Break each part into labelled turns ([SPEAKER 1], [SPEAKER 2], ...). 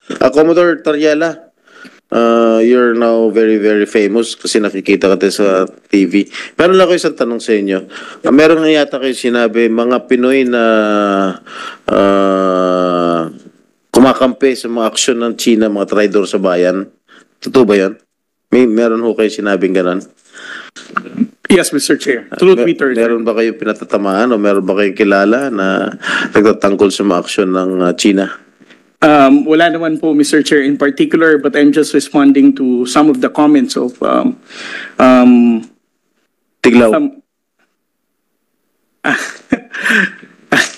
[SPEAKER 1] Commodore Tariela, you're now very, very famous kasi nakikita ka tayo sa TV. Meron lang ako isang tanong sa inyo. Meron na yata kayo sinabi, mga Pinoy na kumakampi sa mga aksyon ng China, mga traidor sa bayan. Totoo ba yan? Meron ho kayo sinabing ganon?
[SPEAKER 2] Yes, Mr. Chair. Through Twitter.
[SPEAKER 1] Meron ba kayo pinatatamaan o meron ba kayo kilala na nagtatangkol sa mga aksyon ng China?
[SPEAKER 2] Wala naman po, Mr. Chair, in particular, but I'm just responding to some of the comments of
[SPEAKER 1] Tiglaw.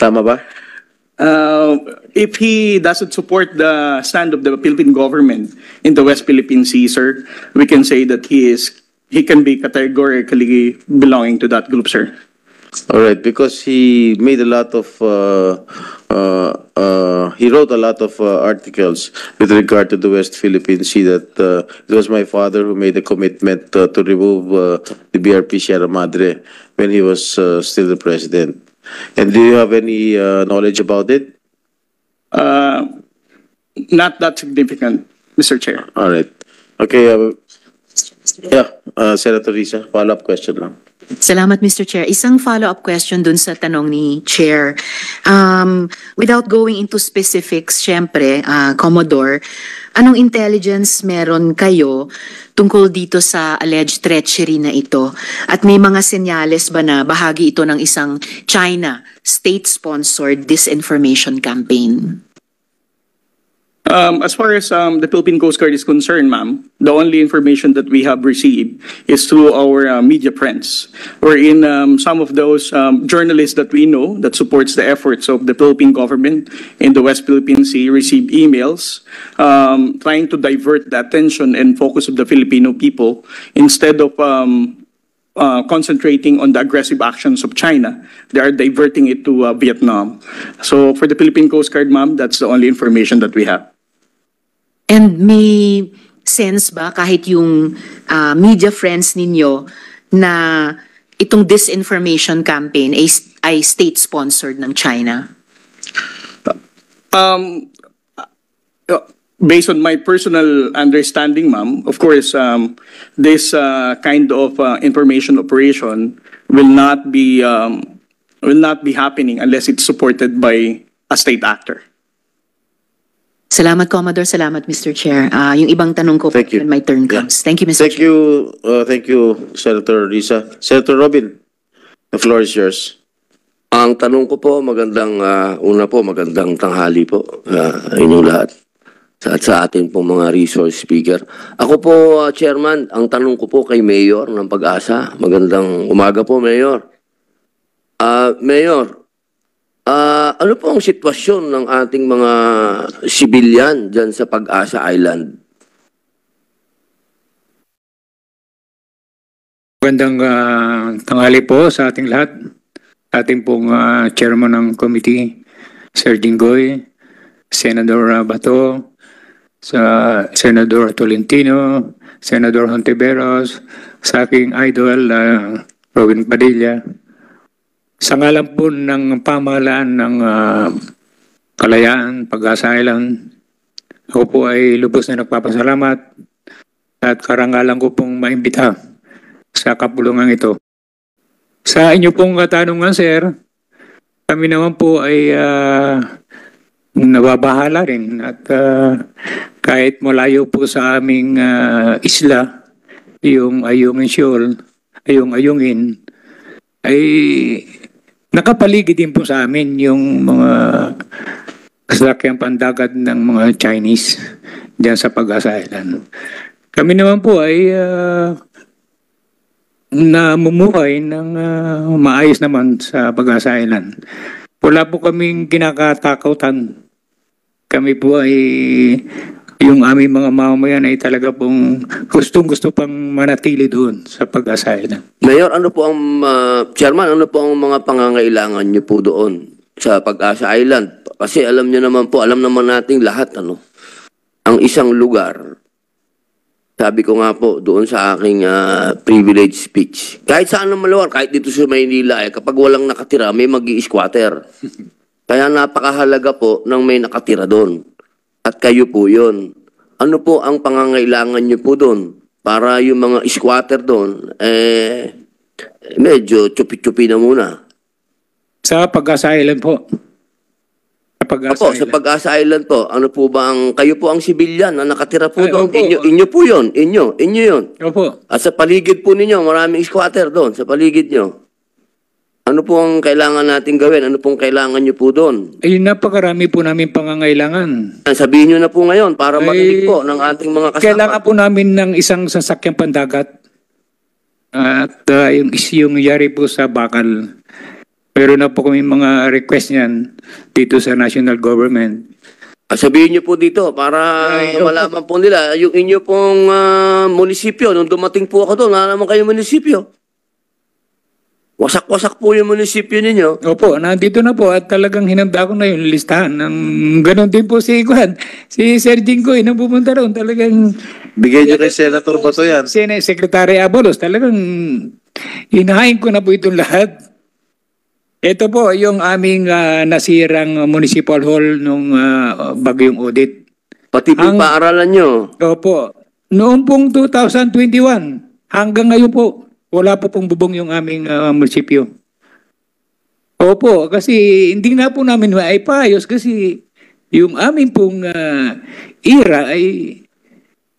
[SPEAKER 1] Tama ba?
[SPEAKER 2] If he doesn't support the stand of the Philippine government in the West Philippine Sea, sir, we can say that he can be categorically belonging to that group, sir.
[SPEAKER 1] All right, because he made a lot of he wrote a lot of articles with regard to the West Philippine Sea that it was my father who made a commitment to remove the BRP Sierra Madre when he was still the president. And do you have any knowledge about it?
[SPEAKER 2] Not that significant, Mr. Chair.
[SPEAKER 1] All right. Okay. Senator Risa, follow-up question lang.
[SPEAKER 3] Salamat, Mr. Chair. Isang follow-up question dun sa tanong ni Chair. Without going into specifics, syempre, Commodore, anong intelligence meron kayo tungkol dito sa alleged treachery na ito? At may mga senyales ba na bahagi ito ng isang China state-sponsored disinformation campaign?
[SPEAKER 2] As far as the Philippine Coast Guard is concerned, ma'am, the only information that we have received is through our media friends, wherein some of those journalists that we know that supports the efforts of the Philippine government in the West Philippine Sea receive emails trying to divert the attention and focus of the Filipino people instead of concentrating on the aggressive actions of China. They are diverting it to Vietnam. So for the Philippine Coast Guard, ma'am, that's the only information that we have.
[SPEAKER 3] And may sense ba kahit yung media friends ninyo na itong disinformation campaign ay state-sponsored ng China?
[SPEAKER 2] Based on my personal understanding, ma'am, of course, this kind of information operation will not be happening unless it's supported by a state actor.
[SPEAKER 3] Salamat, Commodore. Salamat, Mr. Chair. Yung ibang tanong ko
[SPEAKER 1] Thank you.
[SPEAKER 3] when my turn comes. Thank you, Mr. Chair.
[SPEAKER 1] Thank you, Senator Risa. Senator Robin, the floor is yours.
[SPEAKER 4] Ang tanong ko po, magandang tanghali po inyong lahat. At sa atin pong mga resource speaker. Ako po, Chairman, ang tanong ko po kay Mayor ng Pag-asa. Magandang umaga po, Mayor. Mayor, ano po ang sitwasyon ng ating mga sibilyan dyan sa Pag-asa Island?
[SPEAKER 5] Magandang tanghali po sa ating lahat. Ating pong chairman ng committee, Sir Jinggoy, Senator Bato, sa Senador Tolentino, Senador Hontiveros, sa aking idol, Robin Padilla. Sa ngalan po ng pamahalaan ng Kalayaan, Pag-asa Island, ako po ay lubos na nagpapasalamat at karangalan ko pong maimbita sa kapulungan ito. Sa inyo pong katanungan, sir, kami naman po ay nababahala rin at kahit malayo po sa aming isla, yung Ayungin Shoal, Ayungin, ay nakapaligid din po sa amin yung mga sasakyang pandagat ng mga Chinese diyan sa Pag-asa Island. Kami naman po ay namumuhay ng maayos naman sa Pag-asa Island. Wala po kaming kinakatakutan. Kami po ay yung aming mga mamamayan ay talaga pong gustong-gusto pang manatili doon sa Pag-asa Island.
[SPEAKER 4] Mayor, ano po ang, Chairman, ano po ang mga pangangailangan niyo po doon sa Pag-asa Island? Kasi alam niyo naman po, alam naman nating lahat, ano, ang isang lugar, sabi ko nga po doon sa aking privilege speech, kahit saan naman lugar, kahit dito sa Maynila, kapag walang nakatira, may mag-i-squatter. Kaya napakahalaga po ng may nakatira doon. at kayo po yun. Ano po ang pangangailangan nyo po doon? Para yung mga squatter doon, medyo chupi-chupi na muna.
[SPEAKER 5] Sa Pag-asa Island po. Sa Pag-asa
[SPEAKER 4] Opo, sa
[SPEAKER 5] Island.
[SPEAKER 4] Pag-asa Island po, ano po ba ang, kayo po ang sibilyan na nakatira po
[SPEAKER 5] Ay,
[SPEAKER 4] doon?
[SPEAKER 5] opo.
[SPEAKER 4] Inyo po yun, inyo yun.
[SPEAKER 5] Opo.
[SPEAKER 4] At sa paligid po ninyo, maraming squatter doon, sa paligid nyo. Ano po ang kailangan natin gawin? Ano pong kailangan nyo po doon?
[SPEAKER 5] Ay, napakarami po namin pangangailangan.
[SPEAKER 4] Sabihin nyo na po ngayon para
[SPEAKER 5] Ay,
[SPEAKER 4] marinig po ng ating mga kasama.
[SPEAKER 5] Kailangan po namin ng isang sasakyang pandagat. At yung yari po sa Bakal. Meron na po kami mga request niyan dito sa national government.
[SPEAKER 4] Sabihin nyo po dito para
[SPEAKER 5] Ay,
[SPEAKER 4] malaman po nila. Yung inyo pong munisipyo, nung dumating po ako doon, wala naman kayo munisipyo. Wasak-wasak po yung munisipyo ninyo.
[SPEAKER 5] Opo, nandito na po at talagang hinanda ko na yung listahan. Ganon din po si Iguan. Si Sir Jinggoy na pupunta roon. Talagang
[SPEAKER 1] Bigay nyo kay Senator Bato yan.
[SPEAKER 5] Secretary Abalos, talagang hinahain ko na po itong lahat. Ito po yung aming nasirang municipal hall nung bagyong audit.
[SPEAKER 4] Pati po yung paaralan nyo.
[SPEAKER 5] Opo. Noong pong 2021, hanggang ngayon po, wala po pong bubong yung aming munisipyo. Opo, kasi hindi nga po namin maipayos kasi yung aming pong ira ay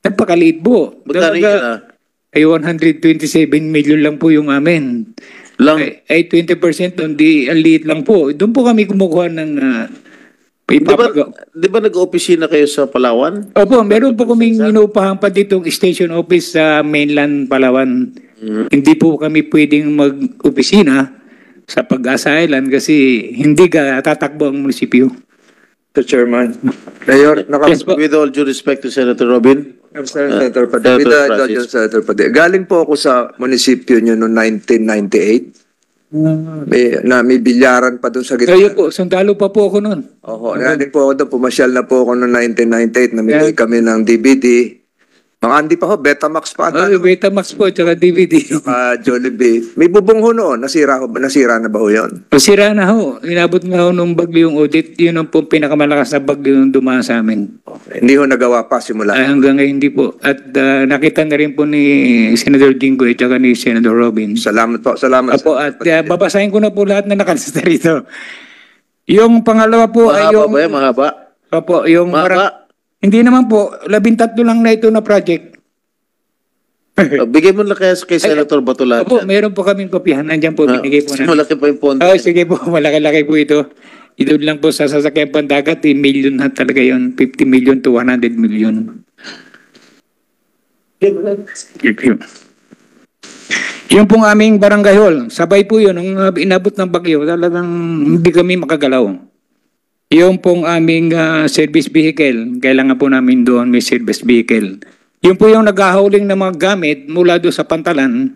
[SPEAKER 5] nagpakaliit po.
[SPEAKER 1] Magkano yun?
[SPEAKER 5] Ay 127 million lang po yung amin.
[SPEAKER 1] Lang.
[SPEAKER 5] Ay 20% doon, ang liit lang po. Doon po kami kumukuha ng
[SPEAKER 1] Di ba nag-opisina kayo sa Palawan?
[SPEAKER 5] Opo, meron po kaming inuupahan pa ditong station office sa mainland Palawan. Hindi po kami pwedeng mag-opisina sa Pag-asa Island kasi hindi ka tatakbo ang munisipyo.
[SPEAKER 6] Mr. Chairman. Mayor,
[SPEAKER 5] Yes po.
[SPEAKER 1] With all due respect to Senator Robin.
[SPEAKER 6] Senator Padilla.
[SPEAKER 1] Senator
[SPEAKER 6] With the
[SPEAKER 1] Francis.
[SPEAKER 6] indulgence, Senator Padilla. Galing po ako sa munisipyo nyo noong 1998. May bilyaran pa doon sa gitna.
[SPEAKER 5] Kayo po, sundalo pa po ako noon.
[SPEAKER 6] Oho, galing po ako doon. Pumasyal na po ako noong 1998. Namigay kami ng DVD. Mga hindi pa ho, Betamax pa ata.
[SPEAKER 5] Betamax po, tsaka DVD.
[SPEAKER 6] Jollibee. May bubong ho noon. Nasira na ba ho yun?
[SPEAKER 5] Sira na ho. Inabot nga ho nung bagyo yung audit. Yun ang po pinakamalakas na bagyo yung dumaan sa amin.
[SPEAKER 6] Hindi ho nagawa pa simula.
[SPEAKER 5] Ay, hanggang ngayon hindi po. At nakita na rin po ni Senator Jinggoy at saka ni Senator Robin.
[SPEAKER 6] Salamat po. Salamat.
[SPEAKER 5] Apo, at babasahin ko na po lahat na nakalista rito. Yung pangalawa po ay
[SPEAKER 1] Mahaba
[SPEAKER 5] yung...
[SPEAKER 1] ba yan? Mahaba?
[SPEAKER 5] Opo, yung...
[SPEAKER 1] Mahaba?
[SPEAKER 5] Hindi naman po, 13 lang na ito na project.
[SPEAKER 1] Bigay mo na kaya kay Senator Bato lahat.
[SPEAKER 5] Opo, meron po kaming kopyahan. Nandiyan po, binigay po na.
[SPEAKER 1] Malaki pa yung pondo.
[SPEAKER 5] Sige po, malaki-laki po ito. Ito lang po sa sasakyan pandagat, million na talaga yun. 50 million to 100 million. Yung pong aming barangay hall, sabay po yun, nung inabot ng bagyo, talagang hindi kami makagalaw. Yung pong aming service vehicle, kailangan po namin doon may service vehicle. Yung po yung naghahuling ng mga gamit mula doon sa Pantalan,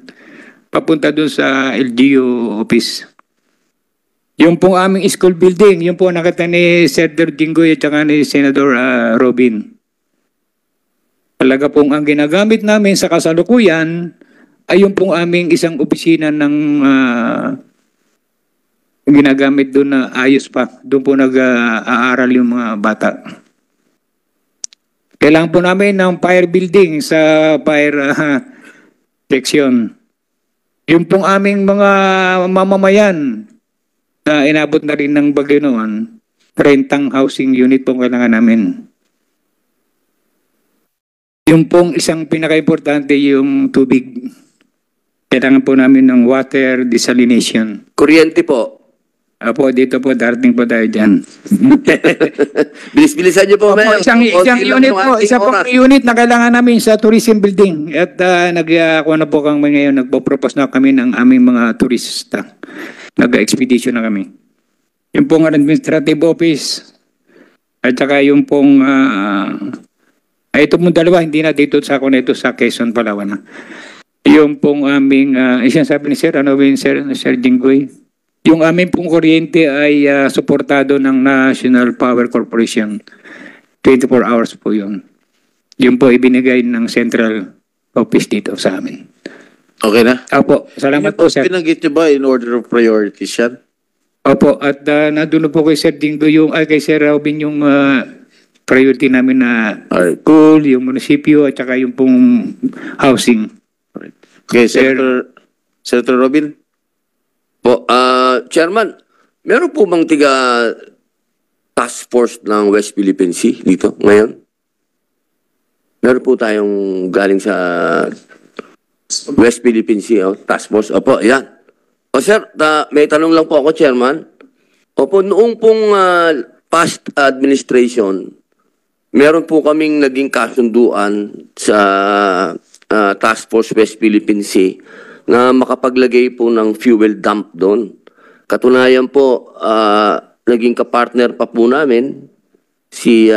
[SPEAKER 5] papunta doon sa LGU office. Yung pong aming school building, yung po nakita ni Senator Jinggoy at saka ni Senator Robin. Talaga pong ang ginagamit namin sa kasalukuyan ay yung pong aming isang opisina ng ginagamit doon na ayos pa. Doon po nag-aaral yung mga bata. Kailangan po namin ng fire building sa fire section. Yung pong aming mga mamamayan na inabot na rin ng bagyo noon, rentang housing unit pong kailangan namin. Yung pong isang pinaka-importante yung tubig. Kailangan po namin ng water desalination.
[SPEAKER 4] Kuryente po.
[SPEAKER 5] Apo, dito po, darating po tayo dyan.
[SPEAKER 4] Bilis-bilisan nyo po.
[SPEAKER 5] Opo, isang unit po, isa pong unit na kailangan namin sa tourism building. At nag-ako na po kami ngayon, nagpo-propose na kami ng aming mga turista. Nag-expedition na kami. Yung pong administrative office, at saka yung pong, ito mong dalawa, hindi na dito sa ako na ito sa Quezon, Palawan. Yung pong aming, isang sabi ni Sir, Sir Jinggoy, yung aming pong kuryente ay suportado ng National Power Corporation. 24 hours po yun. Yun po ibinigay ng central office dito sa amin.
[SPEAKER 1] Okay na?
[SPEAKER 5] Opo, salamat po sir.
[SPEAKER 1] Pinanggit nyo ba in order of priorities yan?
[SPEAKER 5] Opo, at nandun po kay Sir Dinggo yung, kay Sir Robin yung priority namin na
[SPEAKER 1] Alright.
[SPEAKER 5] school, yung munisipyo, at saka yung pong housing.
[SPEAKER 1] Okay, Senator Robin?
[SPEAKER 4] Po, Chairman, meron po bang task force ng West Philippine Sea dito ngayon? Meron po tayong galing sa West Philippine Sea, task force. Opo, yan. O sir, may tanong lang po ako, Chairman. Opo, noong pong past administration, meron po kaming naging kasunduan sa Task Force West Philippine Sea na makapaglagay po ng fuel dump doon. Katunayan po, naging kapartner pa po namin si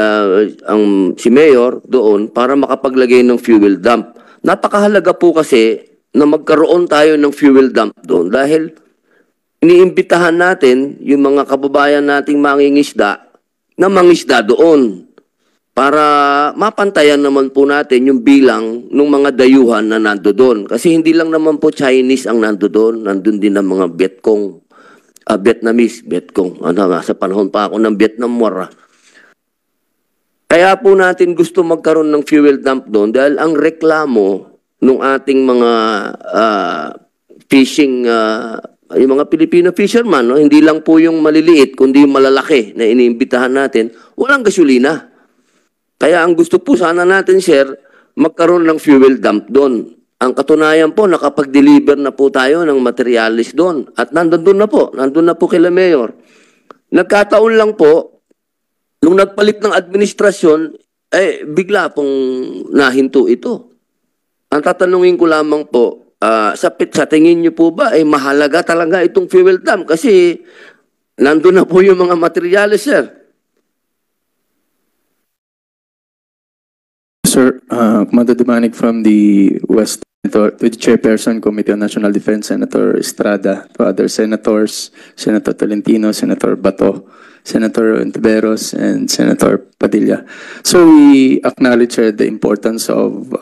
[SPEAKER 4] Mayor doon para makapaglagay ng fuel dump. Napakahalaga po kasi na magkaroon tayo ng fuel dump doon dahil iniimbitahan natin yung mga kababayan nating mangingisda na mangisda doon para mapantayan naman po natin yung bilang ng mga dayuhan na nando doon. Kasi hindi lang naman po Chinese ang nando doon, nandun din ang mga Vietnamese, sa panahon pa ako ng Vietnam War. Kaya po natin gusto magkaroon ng fuel dump doon dahil ang reklamo ng ating mga fishing, yung mga Filipino fisherman, no? Hindi lang po yung maliliit, kundi yung malalaki na iniimbitahan natin, walang gasolina. Kaya ang gusto po sana natin, sir, magkaroon ng fuel dump doon. Ang katunayan po, nakapag-deliver na po tayo ng materialis doon. At nandun na po kila Mayor. Nagkataon lang po, nung nagpalit ng administrasyon, bigla pong nahinto ito. Ang tatanungin ko lamang po, sa tingin niyo po ba, mahalaga talaga itong fuel dump? Kasi nandun na po yung mga materialis, sir.
[SPEAKER 7] Sir, Commander Dumanig from the West, to the Chairperson, Committee on National Defense, Senator Estrada, to other senators, Senator Tolentino, Senator Bato, Senator Ontiveros, and Senator Padilla. So we acknowledge, sir, the importance of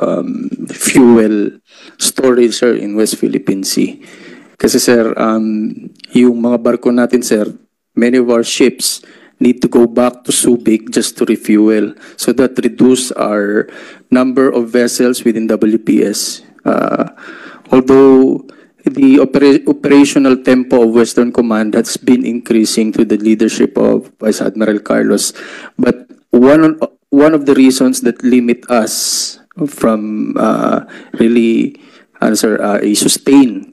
[SPEAKER 7] fuel storage, sir, in West Philippine Sea. Kasi, sir, yung mga barko natin, sir, many of our ships need to go back to Subic just to refuel. So that reduce our number of vessels within WPS. Although the operational tempo of Western Command has been increasing to the leadership of Vice Admiral Carlos, but one of the reasons that limit us from really to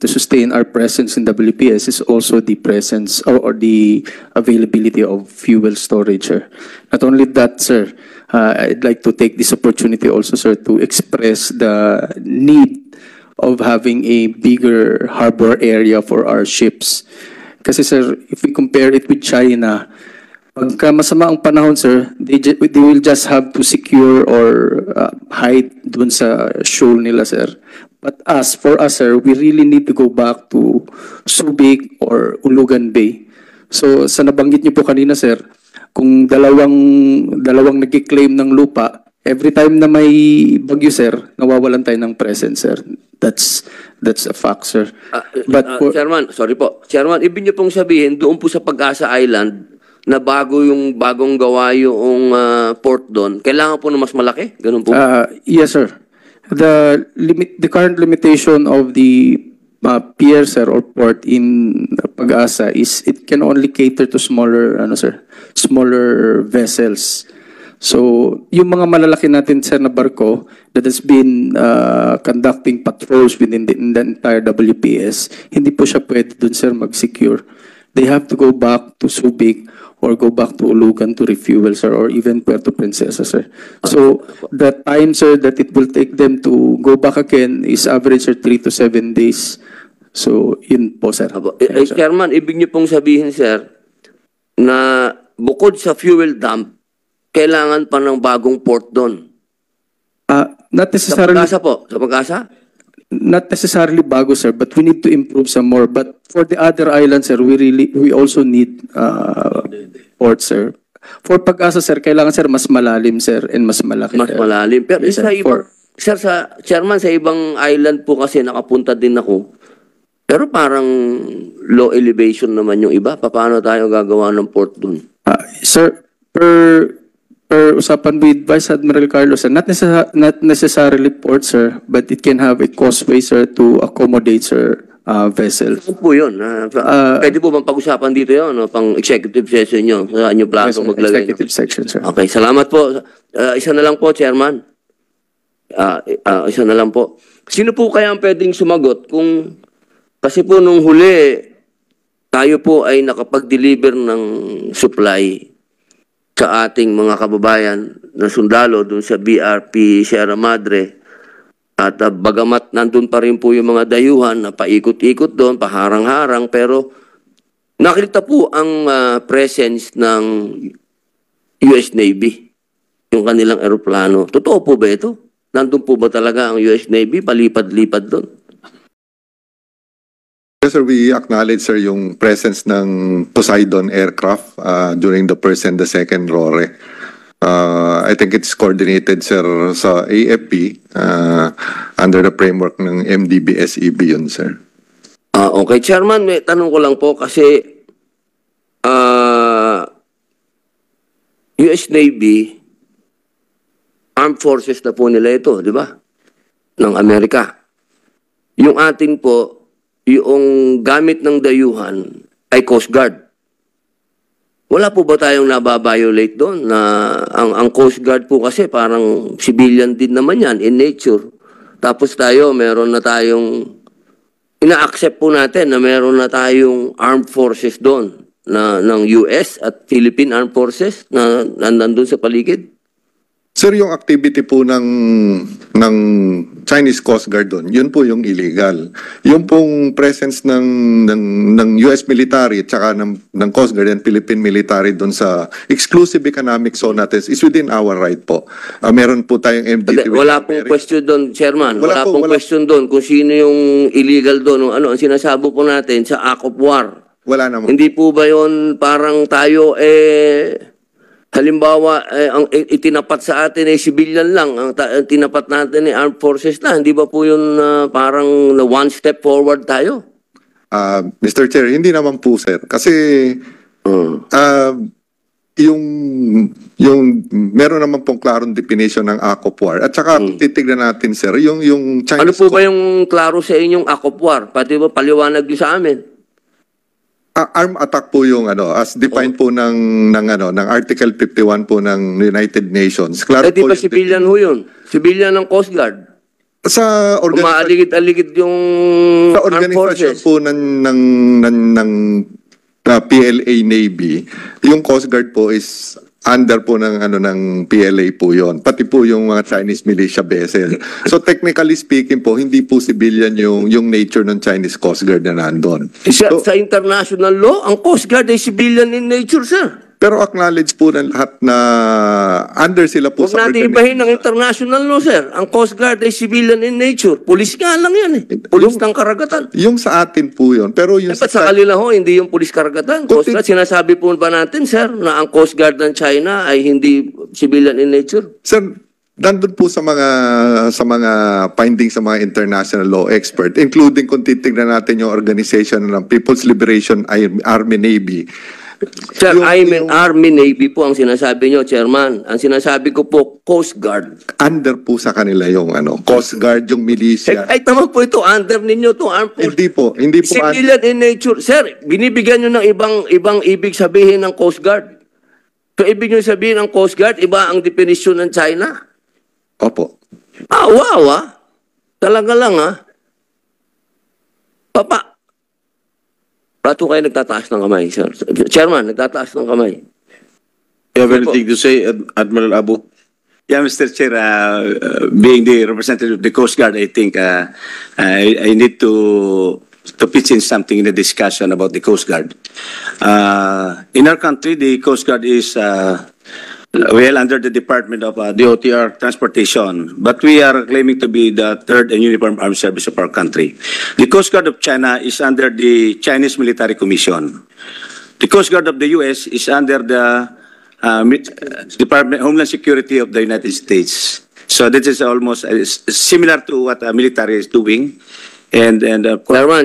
[SPEAKER 7] sustain our presence in WPS is also the presence or the availability of fuel storage, sir. Not only that, sir, I'd like to take this opportunity also, sir, to express the need of having a bigger harbor area for our ships. Kasi, sir, if we compare it with China, pagka masama ang panahon, sir, they will just have to secure or hide dun sa shoal nila, sir. But for us, sir, we really need to go back to Subic or Ulugan Bay. So, sa nabanggit niyo po kanina, sir, kung dalawang nag-claim ng lupa, every time na may bagyo, sir, nawawalan tayo ng presence, sir. That's a fact, sir.
[SPEAKER 4] Chairman, sorry po. Chairman, ibig niyo pong sabihin, doon po sa Pag-asa Island, na bagong gawa yung port doon, kailangan po na mas malaki? Ganun po?
[SPEAKER 7] Yes, sir. The current limitation of the pier, sir, or port in Pag-asa is it can only cater to smaller vessels. So, yung mga malalaki natin, sir, na barko that has been conducting patrols within the entire WPS, hindi po siya pwede dun, sir, mag-secure. They have to go back to Subic or go back to Ulugan to refuel, sir, or even Puerto Princesa, sir. So, the time, sir, that it will take them to go back again is average, sir, 3 to 7 days. So, yun po, sir.
[SPEAKER 4] Chairman, ibig niyo pong sabihin, sir, na bukod sa fuel dump, kailangan pa ng bagong port doon?
[SPEAKER 7] Not necessarily.
[SPEAKER 4] Sa Pag-asa po? Sa Pag-asa?
[SPEAKER 7] Not necessarily bago, sir, but we need to improve some more. But for the other islands, sir, we also need ports, sir. For Pag-asa, sir, kailangan, sir, mas malalim, sir, and mas malaki.
[SPEAKER 4] Mas malalim. Pero
[SPEAKER 7] yes,
[SPEAKER 4] sa ibang, sir, Chairman, sa ibang island po kasi nakapunta din ako. Pero parang low elevation naman yung iba. Paano tayo gagawa ng port dun?
[SPEAKER 7] Sir, per usapan with Vice Admiral Carlos, sir, not necessarily port, sir, but it can have a causeway, sir, to accommodate, sir, vessels.
[SPEAKER 4] Ano po yun? Pwede po bang pag-usapan dito yun? No? Pang executive session nyo? Saan nyo plano
[SPEAKER 7] Yes, sir,
[SPEAKER 4] maglagay?
[SPEAKER 7] executive section, sir.
[SPEAKER 4] Okay, salamat po. Isa na lang po, Chairman. Isa na lang po. Sino po kaya ang pwedeng sumagot kung... Kasi po nung huli, tayo po ay nakapag-deliver ng supply sa ating mga kababayan na sundalo dun sa BRP Sierra Madre. At bagamat nandun pa rin po yung mga dayuhan na paikot-ikot doon, paharang-harang, pero nakita po ang presence ng US Navy, yung kanilang eroplano. Totoo po ba ito? Nandun po ba talaga ang US Navy, palipad-lipad doon?
[SPEAKER 8] Yes, sir, we acknowledge, sir, yung presence ng Poseidon aircraft during the first and the second RORE. I think it's coordinated, sir, sa AFP under the framework ng MDB-SEB yun, sir.
[SPEAKER 4] Okay, Chairman, may tanong ko lang po kasi US Navy, armed forces na po nila ito, di ba? Ng Amerika. Yung atin po, yung gamit ng dayuhan ay Coast Guard. Wala po ba tayong nababiolate doon? Na ang Coast Guard po kasi parang civilian din naman yan in nature. Tapos tayo, meron na tayong, ina-accept po natin na meron na tayong armed forces doon na, ng US at Philippine Armed Forces na nandun sa paligid.
[SPEAKER 8] Sir, yung activity po ng Chinese Coast Guard doon, yun po yung illegal. Yung pong presence ng US military at saka ng Coast Guard and Philippine military doon sa exclusive economic zone natin is within our right po. Meron po tayong MDT.
[SPEAKER 4] Wala pong question doon, Chairman. Wala pong question doon kung sino yung illegal doon. Ano, ang sinasabo po natin sa Act of War.
[SPEAKER 8] Wala naman.
[SPEAKER 4] Hindi po ba yun parang tayo halimbawa, ang itinapat sa atin ay civilian lang, ang tinapat natin ay armed forces na. Hindi ba po yun parang one step forward tayo?
[SPEAKER 8] Mr. Chair, hindi naman po, sir. Kasi yung meron naman pong klarong definition ng Act of War. At saka titignan natin, sir, yung Chinese...
[SPEAKER 4] Ano po ba yung klaro sa inyong Act of War? Pati ba paliwanag niyo sa amin?
[SPEAKER 8] Armed attack po yung as defined po ng Article 51 po ng United Nations. Klaro
[SPEAKER 4] Di
[SPEAKER 8] po
[SPEAKER 4] ba civilian ho yun? Civilian ng Coast Guard?
[SPEAKER 8] Sa
[SPEAKER 4] umaaligid-aligid yung
[SPEAKER 8] sa
[SPEAKER 4] armed
[SPEAKER 8] organisasyon
[SPEAKER 4] forces.
[SPEAKER 8] po ng PLA Navy, yung Coast Guard po is under po ng PLA po yon, pati po yung mga Chinese militia vessel. So technically speaking po, hindi po civilian yung nature ng Chinese Coast Guard na nandun.
[SPEAKER 4] Sa international law, ang Coast Guard ay civilian in nature, sir.
[SPEAKER 8] Pero acknowledge po ng lahat na under sila po
[SPEAKER 4] Huwag natin ibahin ng international law, sir. Ang Coast Guard ay civilian in nature. Pulis nga lang yan eh. Pulis ng karagatan.
[SPEAKER 8] Yung sa atin po yun. Pero yung
[SPEAKER 4] ba't sa kanila ho, hindi yung pulis karagatan? Coast Guard, sinasabi po ba natin, sir, na ang Coast Guard ng China ay hindi civilian in nature?
[SPEAKER 8] Sir, nandun po sa mga findings sa mga international law expert, including kung titignan natin yung organization ng People's Liberation Army Navy.
[SPEAKER 4] Sir, Army Navy po ang sinasabi nyo, Chairman. Ang sinasabi ko po, Coast Guard.
[SPEAKER 8] Under po sa kanila yung Coast Guard, yung militia.
[SPEAKER 4] Ay tama po ito, under ninyo to armed force.
[SPEAKER 8] Hindi po.
[SPEAKER 4] Civilian in nature. Sir, binibigyan nyo ng ibang ibig sabihin ng Coast Guard. So, ibig nyo sabihin ng Coast Guard, iba ang definition ng China?
[SPEAKER 8] Opo.
[SPEAKER 4] Wow Talaga lang Papa, ba't kayo nagtataas ng kamay, sir? Chairman, nagtataas ng kamay.
[SPEAKER 1] You have anything to say, Admiral Abu?
[SPEAKER 9] Yeah, Mr. Chair, being the representative of the Coast Guard, I think I need to pitch in something in the discussion about the Coast Guard. In our country, the Coast Guard is well under the Department of DOTR Transportation, but we are claiming to be the third and uniform armed service of our country. The Coast Guard of China is under the Chinese Military Commission. The Coast Guard of the U.S. is under the Department of Homeland Security of the United States. So this is almost similar to what military is doing. And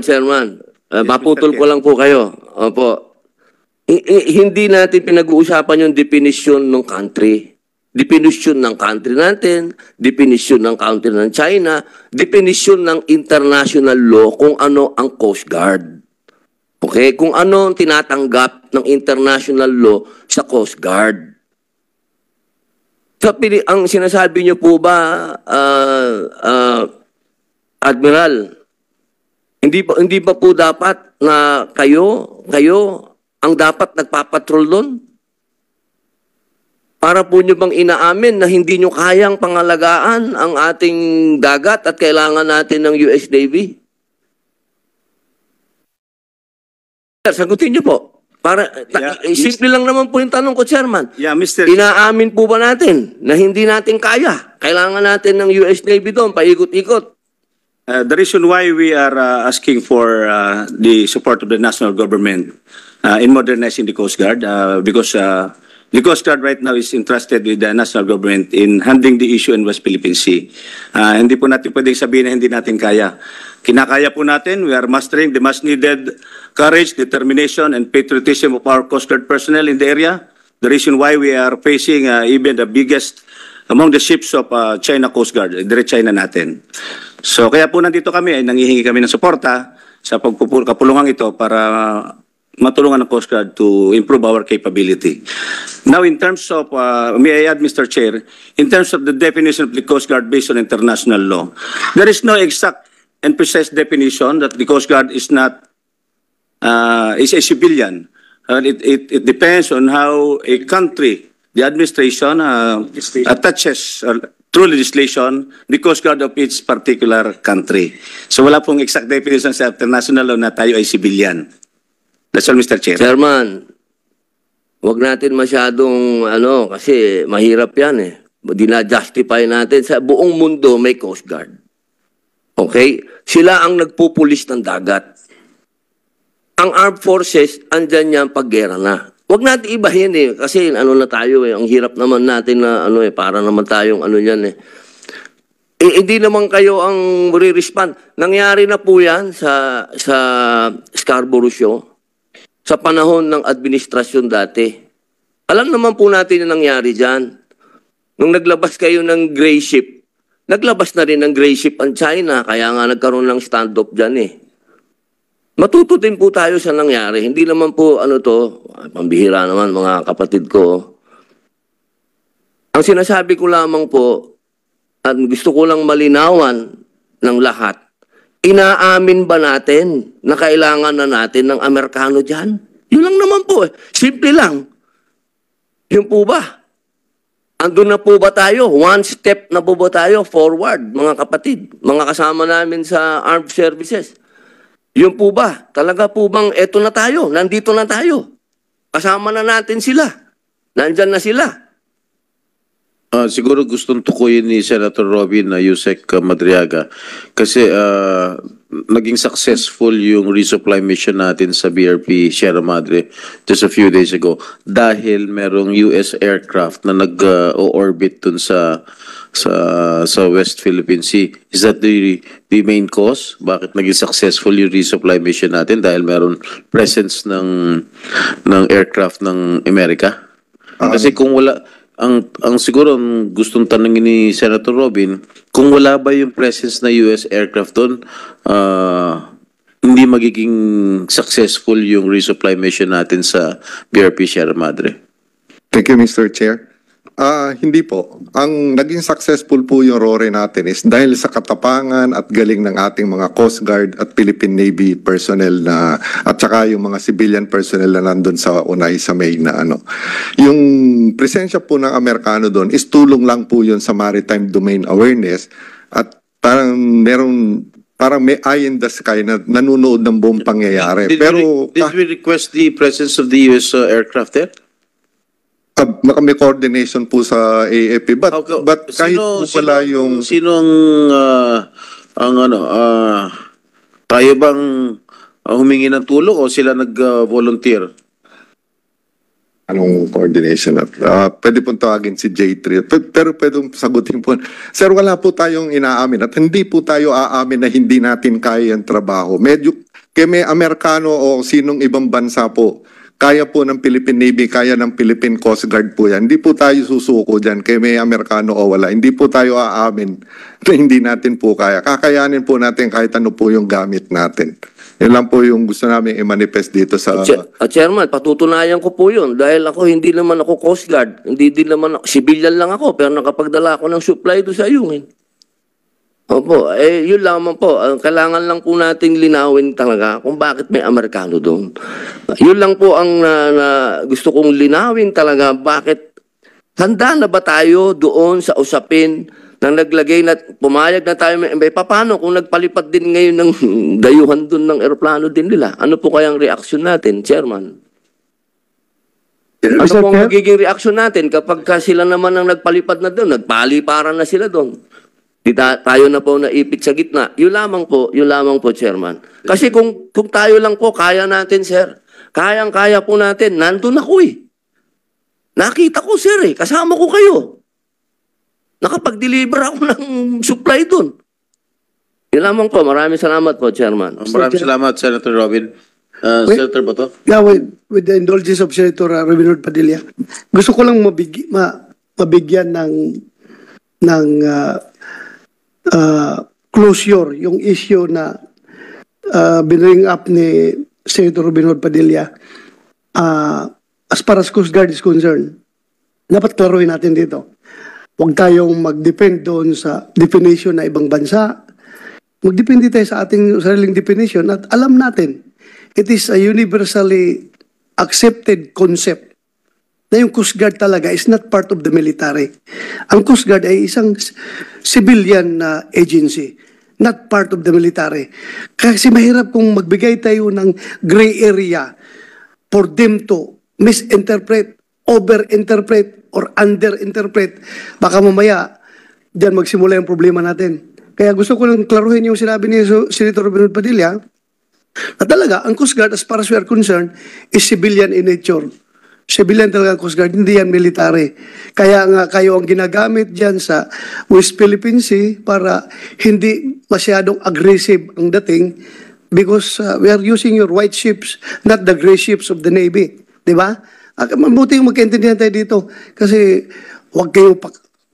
[SPEAKER 4] Chairman, maputol ko lang po kayo. Opo. Hindi natin pinag-uusapan yung definition ng country. Definition ng country natin, definition ng country ng China, definition ng international law kung ano ang Coast Guard. Okay? Kung ano ang tinatanggap ng international law sa Coast Guard. Ang sinasabi niyo po ba, Admiral, hindi ba po dapat na kayo ang dapat nagpapatrol doon? Para po nyo bang inaamin na hindi nyo kayang pangalagaan ang ating dagat at kailangan natin ng US Navy? Sagutin nyo po. Simple lang naman po yung tanong ko, Chairman.
[SPEAKER 9] Yeah, Mr.
[SPEAKER 4] Inaamin po ba natin na hindi natin kaya? Kailangan natin ng US Navy doon, paikot-ikot.
[SPEAKER 9] The reason why we are asking for the support of the national government in modernizing the Coast Guard, because the Coast Guard right now is entrusted with the national government in handling the issue in West Philippine Sea. Hindi po natin pwedeng sabihin na hindi natin kaya. Kinakaya po natin. We are mastering the much needed courage, determination, and patriotism of our Coast Guard personnel in the area. The reason why we are facing even the biggest among the ships of China Coast Guard, direct China natin. So kaya po nandito kami, ay nangihingi kami ng suporta sa kapulungan ito para matulungan ng Coast Guard to improve our capability. Now, in terms of, may I add, Mr. Chair, in terms of the definition of the Coast Guard based on international law, there is no exact and precise definition that the Coast Guard is not, is a civilian. It depends on how a country, the administration, attaches through legislation the Coast Guard of its particular country. So wala pong exact definition sa international law na tayo ay civilian. That's all, Mr. Chair.
[SPEAKER 4] Chairman, wag natin masyadong, kasi mahirap yan eh. Dina-justify natin. Sa buong mundo may Coast Guard. Okay? Sila ang nagpupulis ng dagat. Ang armed forces, andyan yan pag-gera na. Wag natin ibahin eh. Kasi na tayo eh. Ang hirap naman natin na para naman tayong yan eh. Hindi naman kayo ang re-respond. Nangyari na po yan sa Scarborough Show. Sa panahon ng administrasyon dati. Alam naman po natin yung nangyari dyan. Nung naglabas kayo ng gray ship, naglabas na rin ng gray ship ang China, kaya nga nagkaroon ng standoff dyan eh. Matuto din po tayo sa nangyari. Hindi naman po pambihira naman mga kapatid ko. Ang sinasabi ko lamang po, at gusto ko lang malinawan ng lahat, inaamin ba natin na kailangan na natin ng Amerikano dyan? Yun lang naman po eh. Simple lang. Yun po ba? Andun na po ba tayo? One step na po ba tayo forward, mga kapatid? Mga kasama namin sa armed services. Yun po ba? Talaga po bang eto na tayo? Nandito na tayo. Kasama na natin sila. Nandyan na sila.
[SPEAKER 1] Siguro gustong tukuyin ni Senator Robin na Yusek Madriaga kasi naging successful yung resupply mission natin sa BRP Sierra Madre just a few days ago dahil merong US aircraft na nag-orbit dun sa West Philippine Sea. Is that the main cause? Bakit naging successful yung resupply mission natin? Dahil meron presence ng aircraft ng Amerika? Kasi kung wala, ang siguro ang gustong tanongin ni Senator Robin, kung wala ba yung presence na US aircraft doon, hindi magiging successful yung resupply mission natin sa BRP Sierra Madre.
[SPEAKER 8] Thank you, Mr. Chair. Hindi po. Ang naging successful po yung RORE natin is dahil sa katapangan at galing ng ating mga Coast Guard at Philippine Navy personnel na at saka yung mga civilian personnel na nandun sa Unay sa May na Yung presensya po ng Amerikano doon is tulong lang po yun sa maritime domain awareness at parang may eye in the sky na nanonood ng buong pangyayari.
[SPEAKER 1] Did we request the presence of the US aircraft there?
[SPEAKER 8] May coordination po sa AFP but kahit po pala yung
[SPEAKER 1] tayo bang humingi ng tulong o sila nag-volunteer?
[SPEAKER 8] Anong coordination? Pwede pong tawagin si J3 pero pwede sagutin po. Sir, wala po tayong inaamin at hindi po tayo aamin na hindi natin kaya yung trabaho. Medyo kaya may Amerikano o sinong ibang bansa po Kaya po ng Philippine Navy, kaya ng Philippine Coast Guard po yan. Hindi po tayo susuko dyan kay may Amerikano o wala. Hindi po tayo aamin na hindi natin po kaya. Kakayanin po natin kahit ano po yung gamit natin. Yan lang po yung gusto namin i-manifest dito sa...
[SPEAKER 4] Chairman, patutunayan ko po yun dahil ako hindi naman ako Coast Guard, hindi din naman ako, civilian lang ako pero nakapagdala ako ng supply doon sa ayungin. Opo, yun lamang po. Kailangan lang po nating linawin talaga kung bakit may Amerikano doon. Yun lang po ang gusto kong linawin talaga. Bakit handa na ba tayo doon sa usapin nang naglagay na pumayag na tayo, paano kung nagpalipad din ngayon ng dayuhan doon ng eroplano din nila? Ano po kayang reaksyon natin, Chairman? Ano po ang magiging reaksyon natin kapag sila naman ang nagpalipad na doon, nagpaliparan na sila doon? Tayo na po naipit sa gitna. Yun lamang po, Chairman. Kasi kung tayo lang po, kaya natin, sir. Kayang-kaya po natin. Nandun ako eh. Nakita ko, sir eh. Kasama ko kayo. Nakapag-deliver ako ng supply doon. Yun lamang po. Maraming salamat po, Chairman.
[SPEAKER 1] Maraming salamat, Senator Robin. Senator Bato?
[SPEAKER 10] Yeah, with the indulgence of Senator Robin Padilla, gusto ko lang mabigyan ng closure yung issue na binring up ni Senator Robin Padilla as far as Coast Guard is concerned. Dapat klaruhin natin dito. Huwag tayong mag-depend doon sa definition na ibang bansa. Mag-depende tayo sa ating sariling definition at alam natin, it is a universally accepted concept na yung Coast Guard talaga is not part of the military. Ang Coast Guard ay isang civilian agency, not part of the military. Kasi mahirap kung magbigay tayo ng gray area for them to misinterpret, overinterpret, or underinterpret. Baka mamaya, diyan magsimula yung problema natin. Kaya gusto ko lang klaruhin yung sinabi ni Senator Robin Padilla na talaga, ang Coast Guard as far as we are concerned is civilian in nature. Civilian talaga ang Coast Guard, hindi yan military. Kaya nga kayo ang ginagamit dyan sa West Philippine Sea para hindi masyadong aggressive ang dating because we are using your white ships, not the gray ships of the Navy. Diba? Mabuti yung magkaintindihan tayo dito. Kasi wag kayo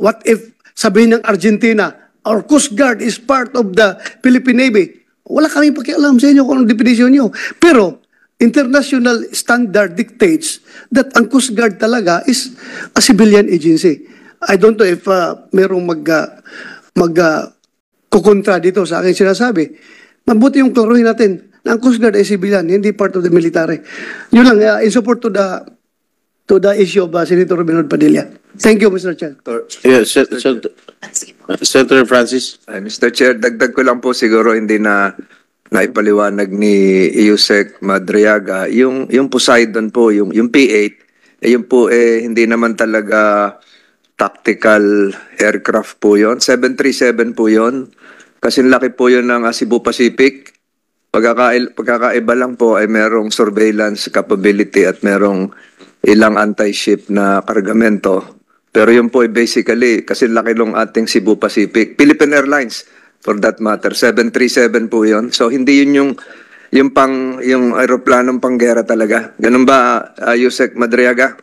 [SPEAKER 10] what if sabihin ng Argentina, our Coast Guard is part of the Philippine Navy. Wala kaming pakialam sa inyo kung anong definition nyo. Pero international standard dictates that ang Coast Guard talaga is a civilian agency. I don't know if merong kukontra dito sa aking sinasabi. Mabuti yung klaruhin natin na ang Coast Guard ay civilian, hindi part of the military. Yun lang, in support to the issue of Senator Robin Padilla. Thank you, Mr. Chair.
[SPEAKER 1] Yes, Senator Francis.
[SPEAKER 6] Mr. Chair, dagdag ko lang po siguro hindi na naipaliwanag ni Yusek Madriaga. Yung Poseidon po, yung P-8, yun po hindi naman talaga tactical aircraft po yun. 737 po yun. Kasi laki po yun ng Cebu Pacific. Pagkakaiba lang po ay merong surveillance capability at merong ilang anti-ship na kargamento. Pero yun po ay basically, kasi laki ng ating Cebu Pacific. Philippine Airlines, for that matter, 737 po yun. So hindi yun yung aeroplanong panggera talaga. Ganun ba, Yusek Madriaga?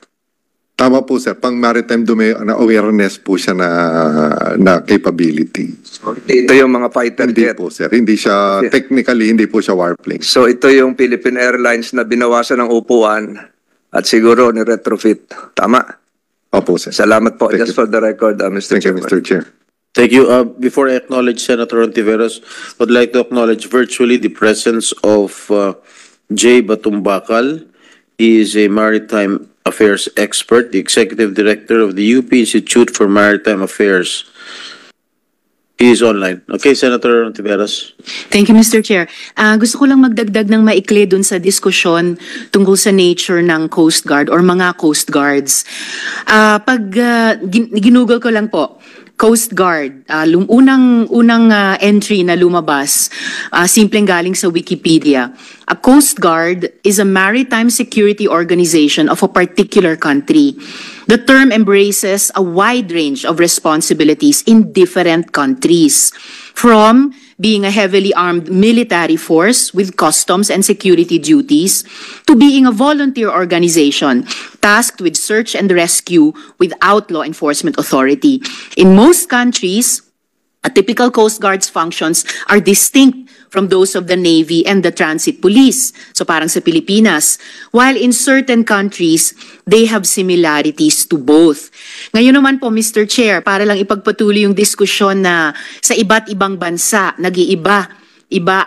[SPEAKER 8] Tama po sir, pang maritime domain awareness po siya na capability.
[SPEAKER 6] Ito yung mga fighter
[SPEAKER 8] Hindi
[SPEAKER 6] jet.
[SPEAKER 8] po sir, hindi siya, technically hindi po siya warplane.
[SPEAKER 6] So ito yung Philippine Airlines na binawasan ng upuan at siguro ni retrofit. Tama?
[SPEAKER 8] Opo sir.
[SPEAKER 6] Salamat po.
[SPEAKER 8] Thank
[SPEAKER 6] Just
[SPEAKER 8] you.
[SPEAKER 6] for the record, Mr.
[SPEAKER 8] Thank you,
[SPEAKER 6] Chairman.
[SPEAKER 8] Mr. Chair.
[SPEAKER 1] Thank you. Before I acknowledge Senator Ontiveros, I would like to acknowledge virtually the presence of Jay Batumbakal. He is a maritime affairs expert, the executive director of the UP Institute for Maritime Affairs. He is online. Okay, Senator Ontiveros.
[SPEAKER 3] Thank you, Mr. Chair. Gusto ko lang magdagdag ng maikli dun sa diskusyon tungkol sa nature ng Coast Guard or mga Coast Guards. Ginugol ko lang po, Coast Guard, unang entry na lumabas, simpleng galing sa Wikipedia. A Coast Guard is a maritime security organization of a particular country. The term embraces a wide range of responsibilities in different countries, from being a heavily armed military force with customs and security duties, to being a volunteer organization tasked with search and rescue without law enforcement authority. In most countries, a typical Coast Guard's functions are distinct from those of the Navy and the Transit Police. So parang sa Pilipinas. While in certain countries, they have similarities to both. Ngayon naman po, Mr. Chair, para lang ipagpatuloy yung diskusyon na sa iba't ibang bansa, nag-iiba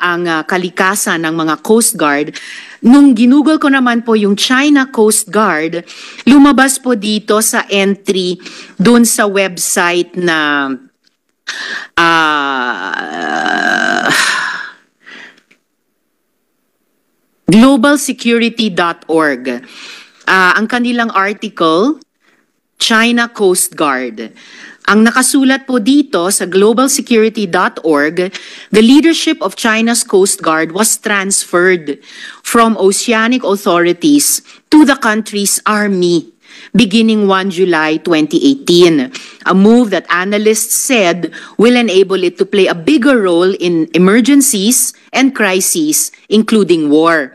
[SPEAKER 3] ang kalikasan ng mga Coast Guard. Nung ginugol ko naman po yung China Coast Guard, lumabas po dito sa entry dun sa website na globalsecurity.org. Ang kanilang article, China Coast Guard. Ang nakasulat po dito sa globalsecurity.org, the leadership of China's Coast Guard was transferred from oceanic authorities to the country's army beginning 1 July 2018, a move that analysts said will enable it to play a bigger role in emergencies and crises, including war.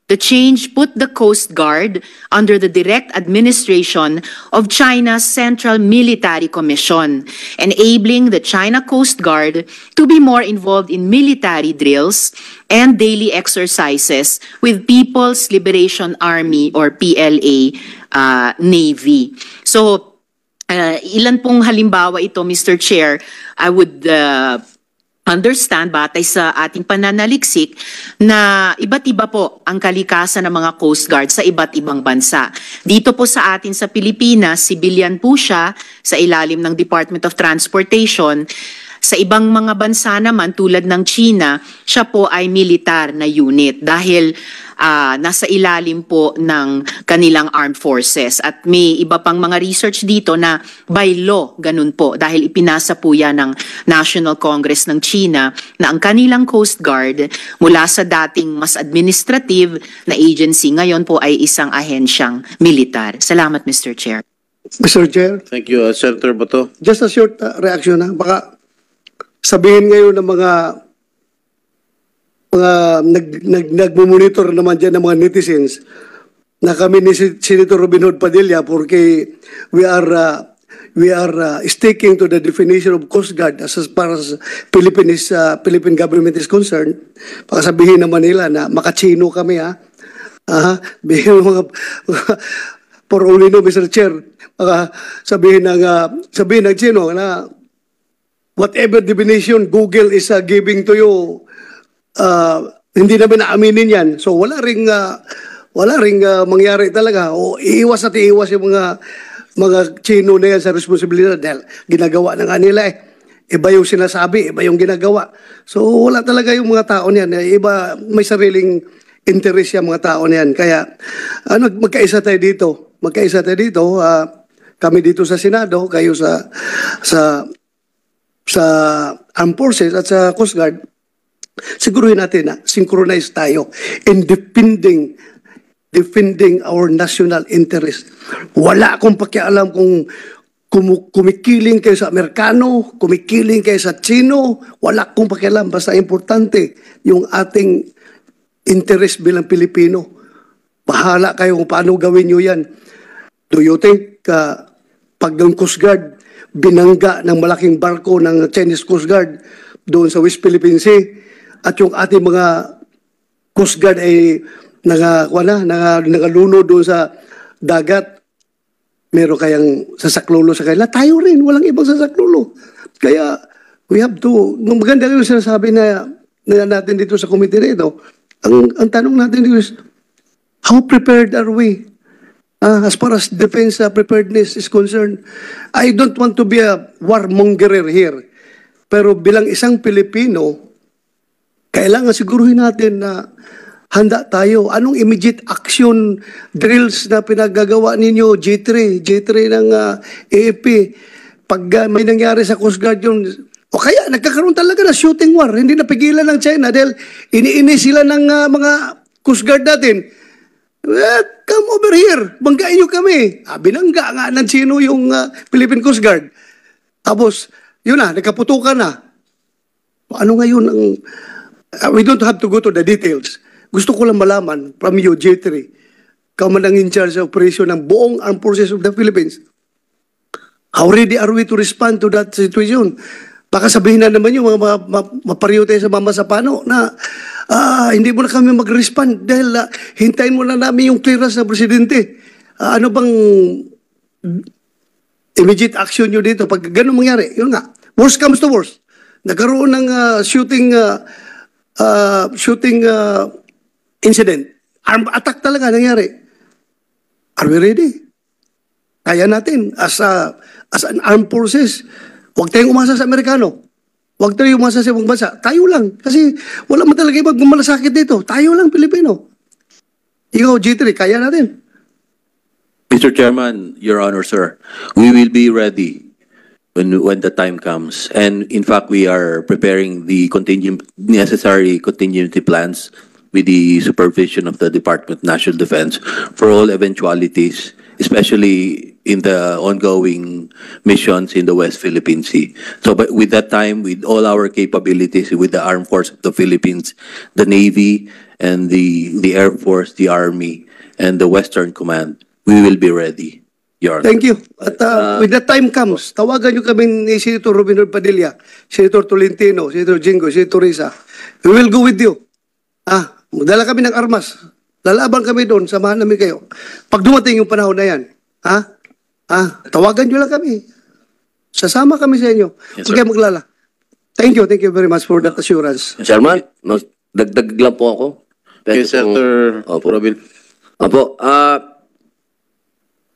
[SPEAKER 3] The change put the Coast Guard under the direct administration of China's Central Military Commission, enabling the China Coast Guard to be more involved in military drills and daily exercises with People's Liberation Army or PLA Navy. So, ilan pong halimbawa ito, Mr. Chair, I would understand batay sa ating pananaliksik na iba't iba po ang kalikasan ng mga Coast Guard sa iba't ibang bansa. Dito po sa atin sa Pilipinas, civilian po siya sa ilalim ng Department of Transportation. Sa ibang mga bansa naman tulad ng China, siya po ay militar na unit dahil nasa ilalim po ng kanilang armed forces. At may iba pang mga research dito na by law, ganun po, dahil ipinasa po yan ng National Congress ng China na ang kanilang Coast Guard mula sa dating mas administrative na agency, ngayon po ay isang ahensyang militar. Salamat, Mr. Chair.
[SPEAKER 10] Mr. Chair,
[SPEAKER 1] Thank you, Senator Bato.
[SPEAKER 10] just a short reaction na. Baka sabihin ngayon ng mga nagmumonitor naman dyan ng mga netizens na kami ni Senator Robin Hood Padilla porque we are sticking to the definition of Coast Guard as far as Philippine government is concerned. Baka sabihin naman nila na makachino kami ha. Bihin mga for only no, Mr. Chair, baka sabihin ng Chino na whatever definition Google is giving to you, hindi namin naaminin yan. So wala ring mangyari talaga. O iiwas at iiwas yung mga Chino na yan sa responsibilidad dahil ginagawa na nga nila eh. Iba yung sinasabi, iba yung ginagawa. So wala talaga yung mga tao niyan. Iba, may sariling interest yung mga tao niyan. Kaya magkaisa tayo dito. Kami dito sa Senado, kayo sa Armed Forces at sa Coast Guard, siguruhin natin na synchronize tayo in defending our national interest. Wala akong pakialam kung kumikiling kayo sa Amerikano, kumikiling kayo sa Chino, wala akong pakialam. Basta importante yung ating interest bilang Pilipino. Bahala kayo kung paano gawin nyo yan. Do you think pag ng Coast Guard binangga ng malaking barko ng Chinese Coast Guard doon sa West Philippine Sea at yung ating mga Coast Guard ay nangaluno doon sa dagat, meron kayang sasaklolo sa kanila? Tayo rin, walang ibang sasaklolo. Kaya we have to, maganda yung sinasabi na natin dito sa committee nito. Ang tanong natin dito is, how prepared are we? As far as defense preparedness is concerned, I don't want to be a warmongerer here. Pero bilang isang Pilipino, kailangan siguruhin natin na handa tayo. Anong immediate action drills na pinagagawa ninyo, J3 ng AFP? Pag may nangyari sa Coast Guard yun, o kaya nagkakaroon talaga na shooting war, hindi napigilan ng China dahil iniinis sila ng mga Coast Guard natin. Come over here, banggain nyo kami. Binangga nga ng Chino yung Philippine Coast Guard. Tapos, yun na, nagkaputukan na. Paano ngayon ang... we don't have to go to the details. Gusto ko lang malaman from you, J3, ikaw man ang in charge sa operation ng buong armed forces of the Philippines. How ready are we to respond to that situation? Baka sabihin na naman yung mga mapariyo tayo sa Mama Sapano na hindi mo na kami mag-respond dahil hintayin mo na namin yung clearance ng presidente. Ano bang immediate action nyo dito pag ganun mangyari? Yun nga, worst comes to worst. Nagkaroon ng shooting incident. Armed attack talaga nangyari. Are we ready? Kaya natin as an armed forces. Huwag tayong umasa sa Amerikano. Huwag tayong umasa sa ibang bansa. Tayo lang. Kasi wala man talaga magmalasakit dito. Tayo lang, Pilipino. Ikaw, G3, kaya natin.
[SPEAKER 11] Mr. Chairman, Your Honor, sir, we will be ready when the time comes. And in fact, we are preparing the necessary contingency plans with the supervision of the Department of National Defense for all eventualities, especially in the ongoing missions in the West Philippine Sea. So but with that time, with all our capabilities, with the Armed Forces of the Philippines, the Navy, and the Air Force, the Army, and the Western Command, we will be ready, Your Honor.
[SPEAKER 10] Thank you. At with the time comes, tawagan nyo kami ni Senator Robin Hood Padilla, Senator Tolentino, Senator Jingo, Senator Risa. We will go with you. Magdala kami ng armas. Lalaban kami doon, samahan namin kayo. Pag dumating yung panahon na yan, tawagan nyo lang kami. Sasama kami sa inyo.
[SPEAKER 11] Yes,
[SPEAKER 10] Huwag kayo maglala. Thank you very much for that assurance.
[SPEAKER 4] Chairman, dagdag lang po ako.
[SPEAKER 1] Okay, Senator Robin.
[SPEAKER 4] Opo,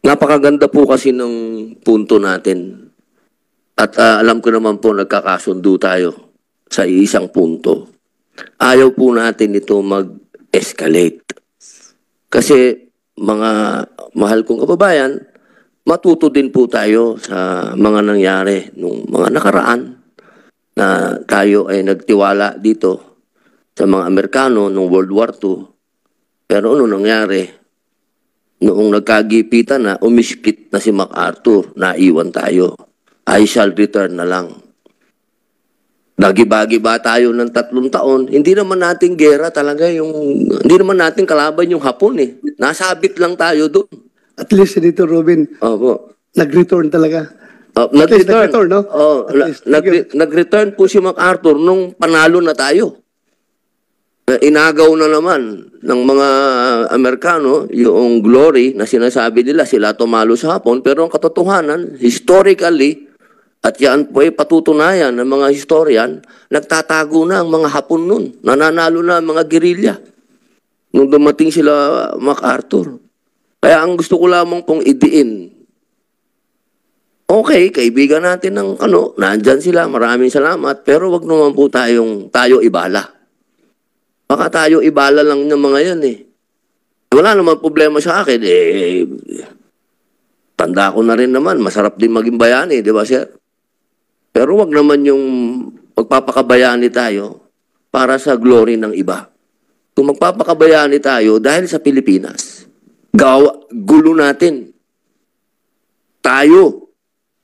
[SPEAKER 4] napakaganda po kasi ng punto natin. At alam ko naman po nagkakasundo tayo sa isang punto. Ayaw po natin ito mag-escalate. Kasi mga mahal kong kababayan, matuto din po tayo sa mga nangyari nung mga nakaraan na tayo ay nagtiwala dito sa mga Amerikano nung World War II. Pero ano nangyari? Noong nagkagipitan na, umiskit na si MacArthur, naiwan tayo. I shall return na lang. Nagibagi ba tayo ng 3 taon? Hindi naman natin gera talaga hindi naman natin kalaban yung Hapon eh. Nasabit lang tayo doon.
[SPEAKER 10] At least, Senator Robin, nag-return talaga. Nag-return, no?
[SPEAKER 4] Nag-return po si MacArthur nung panalo na tayo. Inagaw na naman ng mga Amerikano yung glory na sinasabi nila sila tumalo sa Hapon. Pero ang katotohanan, historically, at yan po ay patutunayan ng mga historian, nagtatago na ang mga Hapon nun. Nananalo na ang mga gerilya nung dumating sila MacArthur. Kaya ang gusto ko lamang pong idiin, okay, kaibigan natin ng nandyan sila, maraming salamat, pero wag naman po tayo ibala. Baka tayo ibala lang ng mga yan eh. Wala naman problema sa akin eh. Tanda ko na rin naman, masarap din maging bayani, di ba sir? Pero wag naman yung magpapakabayani tayo para sa glory ng iba. Kung magpapakabayani tayo dahil sa Pilipinas, gulo natin. Tayo.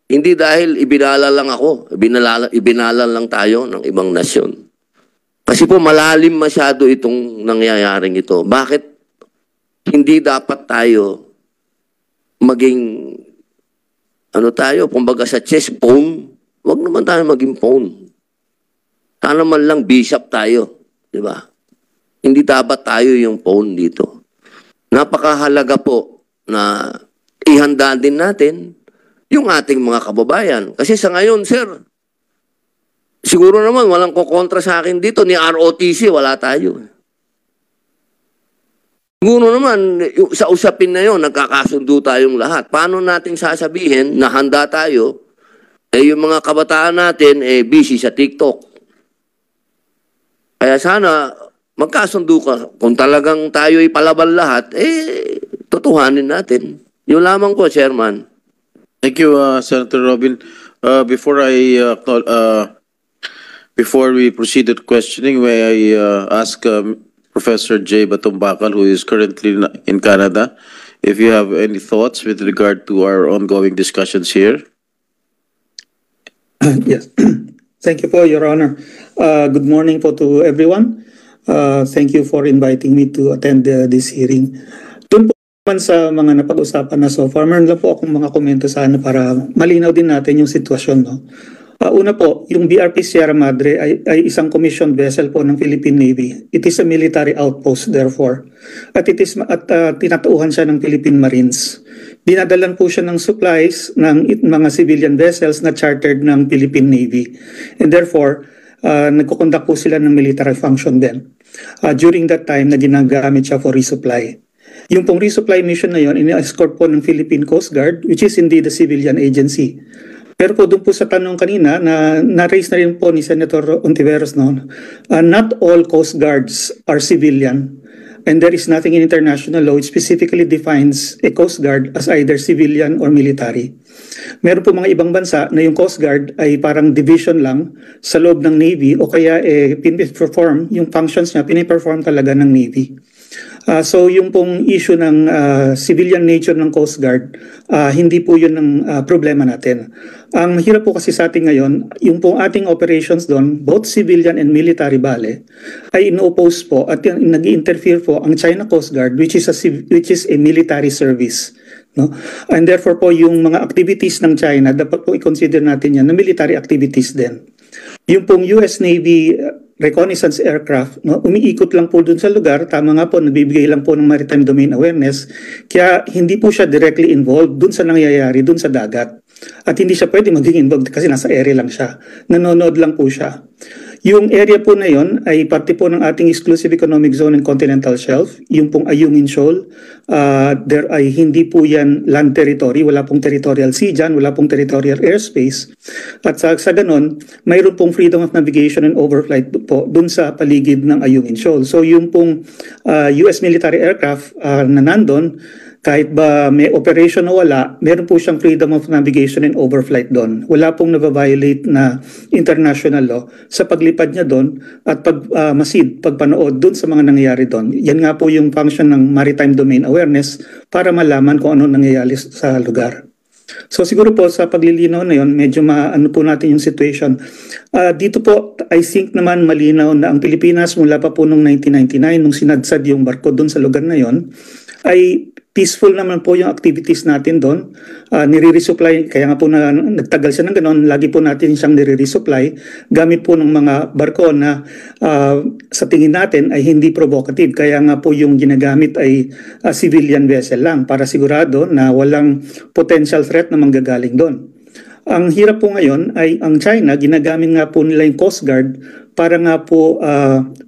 [SPEAKER 4] Hindi dahil ibinala lang ako, ibinala lang tayo ng ibang nasyon. Kasi po malalim masyado itong nangyayaring ito. Bakit hindi dapat tayo maging kumbaga sa chess phone? Huwag naman tayo maging phone. Sana man lang bishop tayo. Di ba? Hindi dapat tayo yung phone dito. Napakahalaga po na ihanda din natin yung ating mga kababayan. Kasi sa ngayon, sir, siguro naman walang kukontra sa akin dito. Ni ROTC, wala tayo. Siguro naman, sa usapin na yun, nagkakasundo tayong lahat. Paano natin sasabihin na handa tayo? Yung mga kabataan natin, busy sa TikTok. Kaya sana, magkasundo ka. Kung talagang tayo ipalaban lahat, tutuhanin natin. Yun lamang po, Chairman.
[SPEAKER 1] Thank you, Senator Robin. Before we proceed with questioning, may I ask Professor J. Batumbakal, who is currently in Canada, if you have any thoughts with regard to our ongoing discussions here?
[SPEAKER 12] Yes.
[SPEAKER 2] Thank you po, Your Honor. Good morning po to everyone. Thank you for inviting me to attend this hearing. Doon po naman sa mga napag-usapan na so far, meron lang po akong mga komento sana para malinaw din natin yung sitwasyon. No? Una po, yung BRP Sierra Madre ay isang commissioned vessel po ng Philippine Navy. It is a military outpost therefore. At tinatauhan siya ng Philippine Marines. Dinadalan po siya ng supplies ng mga civilian vessels na chartered ng Philippine Navy. And therefore, nagkukonduct po sila ng military function din. During that time na ginagamit siya for resupply. Yung pong resupply mission na yon, ini-escort po ng Philippine Coast Guard, which is indeed a civilian agency. Pero po doon po sa tanong kanina, na-raise na rin po ni Senator Ontiveros, no? Not all Coast Guards are civilian. And there is nothing in international law which specifically defines a Coast Guard as either civilian or military. Meron po mga ibang bansa na yung Coast Guard ay parang division lang sa loob ng Navy o kaya piniperform, yung functions niya, piniperform talaga ng Navy. So yung pong issue ng civilian nature ng Coast Guard, hindi po yun ang problema natin. Ang hirap po kasi sa atin ngayon, yung pong ating operations doon, both civilian and military bale, ay ino-oppose po at nag-interfere po ang China Coast Guard which is a military service. No? And therefore po yung mga activities ng China, dapat po i-consider natin yan na military activities din. Yung pong US Navy reconnaissance aircraft, no, umiikot lang po dun sa lugar, tama nga po, nagbibigay lang po ng maritime domain awareness, kaya hindi po siya directly involved dun sa nangyayari, dun sa dagat. At hindi siya pwede maging involved kasi nasa area lang siya. Nanonood lang po siya. Yung area po na yon ay parte po ng ating exclusive economic zone and continental shelf, yung pong Ayungin Shoal. There ay hindi po yan land territory, wala pong territorial sea dyan, wala pong territorial airspace. At sa ganon, mayroon pong freedom of navigation and overflight po dun sa paligid ng Ayungin Shoal. So yung pong US military aircraft na nandun, kahit ba may operation o wala, meron po siyang freedom of navigation and overflight doon. Wala pong nababiolate na international law sa paglipad niya doon at pagpanood doon sa mga nangyayari doon. Yan nga po yung function ng maritime domain awareness para malaman kung ano nangyayari sa lugar. So siguro po sa paglilinaw na yon, medyo maano po natin yung situation. Dito po, I think naman malinaw na ang Pilipinas mula pa po noong 1999, nung sinadsad yung barko doon sa lugar na yon, ay peaceful naman po yung activities natin doon. Nire-resupply, kaya nga po nagtagal siya ng gano'n, lagi po natin siyang nire-resupply gamit po ng mga barko na sa tingin natin ay hindi provocative. Kaya nga po yung ginagamit ay civilian vessel lang para sigurado na walang potential threat na manggagaling doon. Ang hirap po ngayon ay ang China, ginagamit nga po nila yung Coast Guard para nga po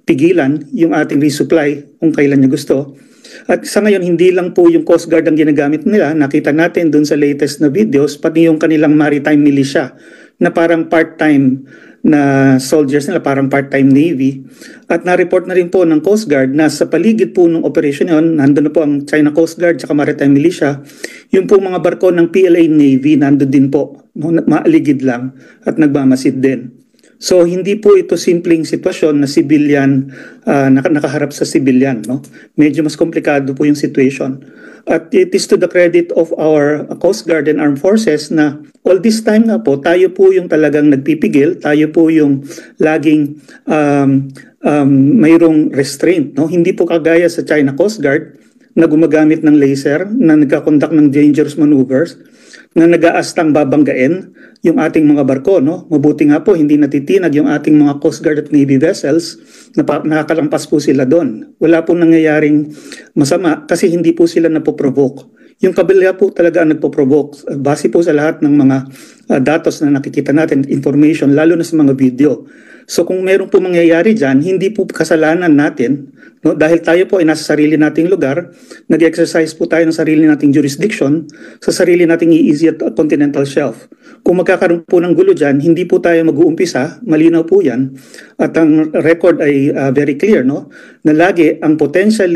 [SPEAKER 2] pigilan yung ating resupply kung kailan niya gusto. At sa ngayon, hindi lang po yung Coast Guard ang ginagamit nila. Nakita natin dun sa latest na videos, pati yung kanilang maritime militia na parang part-time na soldiers nila, parang part-time Navy. At na-report na rin po ng Coast Guard na sa paligid po ng operation yun, nandun na po ang China Coast Guard at maritime militia. Yung po mga barko ng PLA Navy, nandun din po, maaligid lang at nagmamasid din. So hindi po ito simpleng sitwasyon na civilian, nakaharap sa civilian. No? Medyo mas komplikado po yung situation. At it is to the credit of our Coast Guard and Armed Forces na all this time na po, tayo po yung talagang nagpipigil, tayo po yung laging mayroong restraint. No? Hindi po kagaya sa China Coast Guard na gumagamit ng laser, na nagkakonduct ng dangerous maneuvers, na nag-aastang babanggain yung ating mga barko. No? Mabuti nga po, hindi natitinag yung ating mga Coast Guard at Navy vessels, nakakalampas po sila doon. Wala pong nangyayaring masama kasi hindi po sila napoprovoke. Yung kabila po talaga ang nagpo-provoke. Base po sa lahat ng mga datos na nakikita natin, information, lalo na sa mga video. So kung meron po mangyayari dyan, hindi po kasalanan natin, no? Dahil tayo po ay nasa sarili nating lugar, nag-exercise po tayo ng sarili nating jurisdiction, sa sarili nating EEZ at continental shelf. Kung magkakaroon po ng gulo dyan, hindi po tayo mag-uumpisa, malinaw po yan. At ang record ay very clear, no? Na lagi ang potential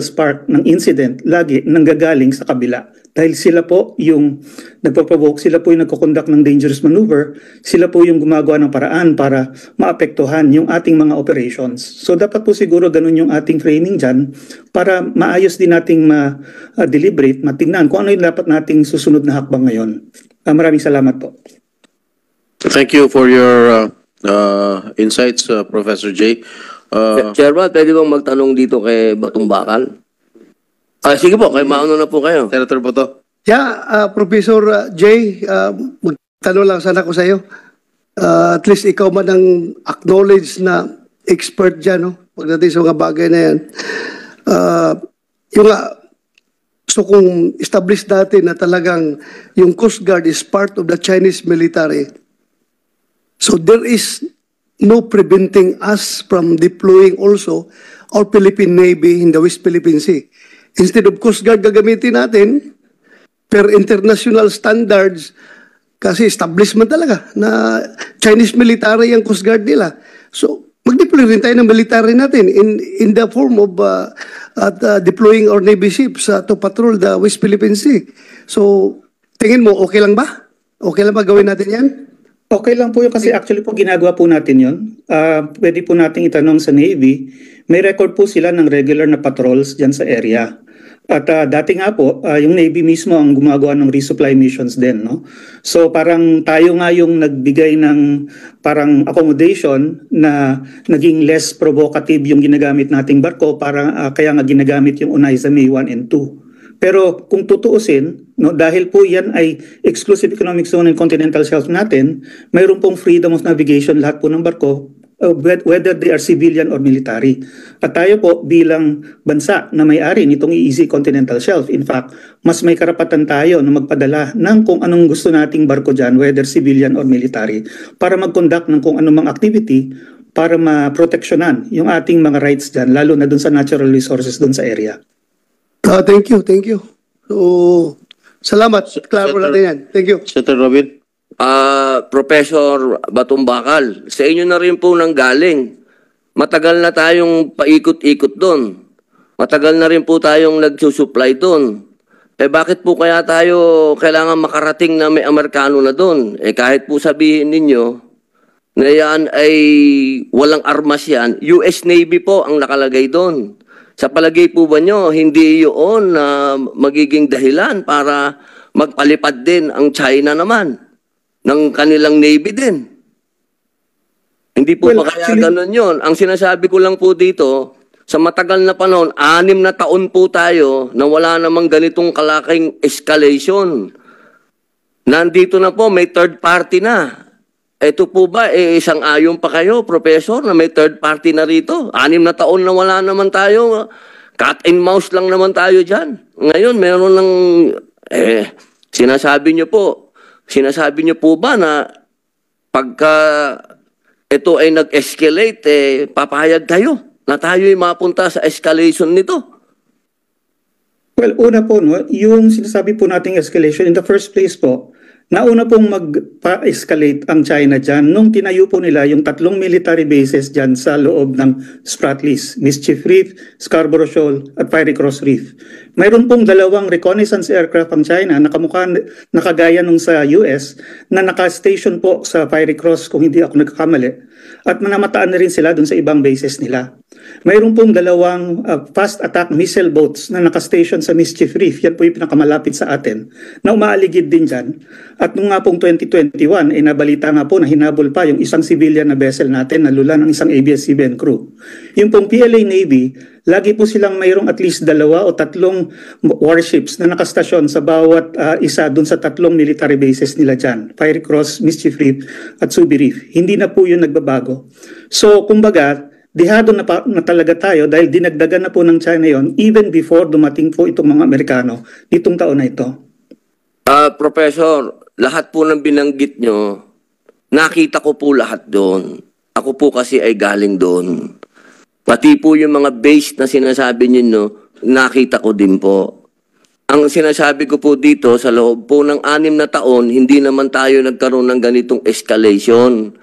[SPEAKER 2] spark ng incident, lagi nanggagaling sa kabila. Dahil sila po yung nagpo-provoke, sila po yung nagko-conduct ng dangerous maneuver, sila po yung gumagawa ng paraan para maapektuhan yung ating mga operations. So dapat po siguro ganun yung ating framing dyan para maayos din nating ma-deliberate, matingnan kung ano yung dapat nating susunod na hakbang ngayon. Maraming salamat po.
[SPEAKER 1] Thank you for your insights, Professor J.
[SPEAKER 4] Chairman, pwede bang magtanong dito kay Batong Bakal? Sige po, kay mauna na po kayo.
[SPEAKER 1] Senator Boto.
[SPEAKER 10] Yeah, Professor Jay, magtanong lang sana ko sa iyo. At least ikaw man ang acknowledge na expert dyan, no? Pagdating sa mga bagay na yan. So kung establish natin na talagang yung Coast Guard is part of the Chinese military, so there is no preventing us from deploying also our Philippine Navy in the West Philippine Sea. Instead of Coast Guard gagamitin natin per international standards, kasi establishment talaga na Chinese military ang Coast Guard nila. So mag-deploy rin tayo ng military natin in the form of deploying our Navy ships to patrol the West Philippine Sea. So tingin mo okay lang ba? Okay lang ba gawin natin yan?
[SPEAKER 5] Okay lang po yun kasi actually po ginagawa po natin yun. Pwede po natin itanong sa Navy. May record po sila ng regular na patrols dyan sa area. At dati nga po, yung Navy mismo ang gumagawa ng resupply missions din. No? So parang tayo nga yung nagbigay ng parang accommodation na naging less provocative yung ginagamit nating barko, kaya nga ginagamit yung Onaiza May 1 and 2. Pero kung tutuusin, no, dahil po yan ay exclusive economic zone and continental shelf natin, mayroon pong freedom of navigation lahat po ng barko, whether they are civilian or military. At tayo po bilang bansa na may-ari nitong EEZ Continental Shelf, in fact, mas may karapatan tayo na magpadala ng kung anong gusto nating barko dyan, whether civilian or military, para mag-conduct ng kung anumang activity para ma-proteksyonan yung ating mga rights dyan, lalo na dun sa natural resources dun sa area.
[SPEAKER 10] Thank you. So, salamat. Klaro natin yan. Thank you.
[SPEAKER 1] Senator Robin.
[SPEAKER 4] Professor Batong Bakal, sa inyo na rin po nang galing. Matagal na tayong paikot-ikot doon. Matagal na rin po tayong nagsusupply doon. Bakit po kaya tayo kailangan makarating na may Amerikano na doon? Kahit po sabihin ninyo na yan ay walang armas yan, US Navy po ang nakalagay doon. Sa palagay po ba nyo, hindi yun magiging dahilan para magpalipad din ang China naman ng kanilang Navy din? Hindi po ba kaya ganun yun? Ang sinasabi ko lang po dito, sa matagal na panahon, 6 na taon po tayo na wala namang ganitong kalaking escalation. Nandito na po, may third party na. Ito po ba, isang ayon pa kayo, Professor, na may third party na rito? 6 na taon na wala naman tayo. Cat and mouse lang naman tayo dyan. Ngayon, meron ng, sinasabi nyo po ba na pagka ito ay nag-escalate, papayag tayo na tayo ay mapunta sa escalation nito?
[SPEAKER 5] Well, una po, no, yung sinasabi po nating escalation, in the first place po, nauna pong magpa-escalate ang China dyan nung tinayo po nila yung 3 military bases dyan sa loob ng Spratlys, Mischief Reef, Scarborough Shoal at Fiery Cross Reef. Mayroon pong 2 reconnaissance aircraft ang China na nakagaya nung sa US na naka-station po sa Fiery Cross kung hindi ako nagkakamali at manamataan na rin sila dun sa ibang bases nila. Mayroon pong 2 fast attack missile boats na naka-station sa Mischief Reef. Yan po yung pinakamalapit sa atin na umaaligid din dyan. At nung nga pong 2021, nabalita nga po na hinabol pa yung isang civilian na vessel natin na lula ng isang ABS-CBN crew. Yung pong PLA Navy, lagi po silang mayroong at least 2 o 3 warships na nakastasyon sa bawat isa dun sa 3 military bases nila dyan. Fiery Cross, Mischief Reef at Subi Reef. Hindi na po yun nagbabago. So, kumbaga, dihado na talaga tayo dahil dinagdagan na po ng China yon even before dumating po itong mga Amerikano nitong taon na ito.
[SPEAKER 4] Professor, lahat po ng binanggit nyo, nakita ko po lahat doon. Ako po kasi ay galing doon. Pati po yung mga base na sinasabi niyo, nakita ko din po. Ang sinasabi ko po dito, sa loob po ng 6 na taon, hindi naman tayo nagkaroon ng ganitong escalation.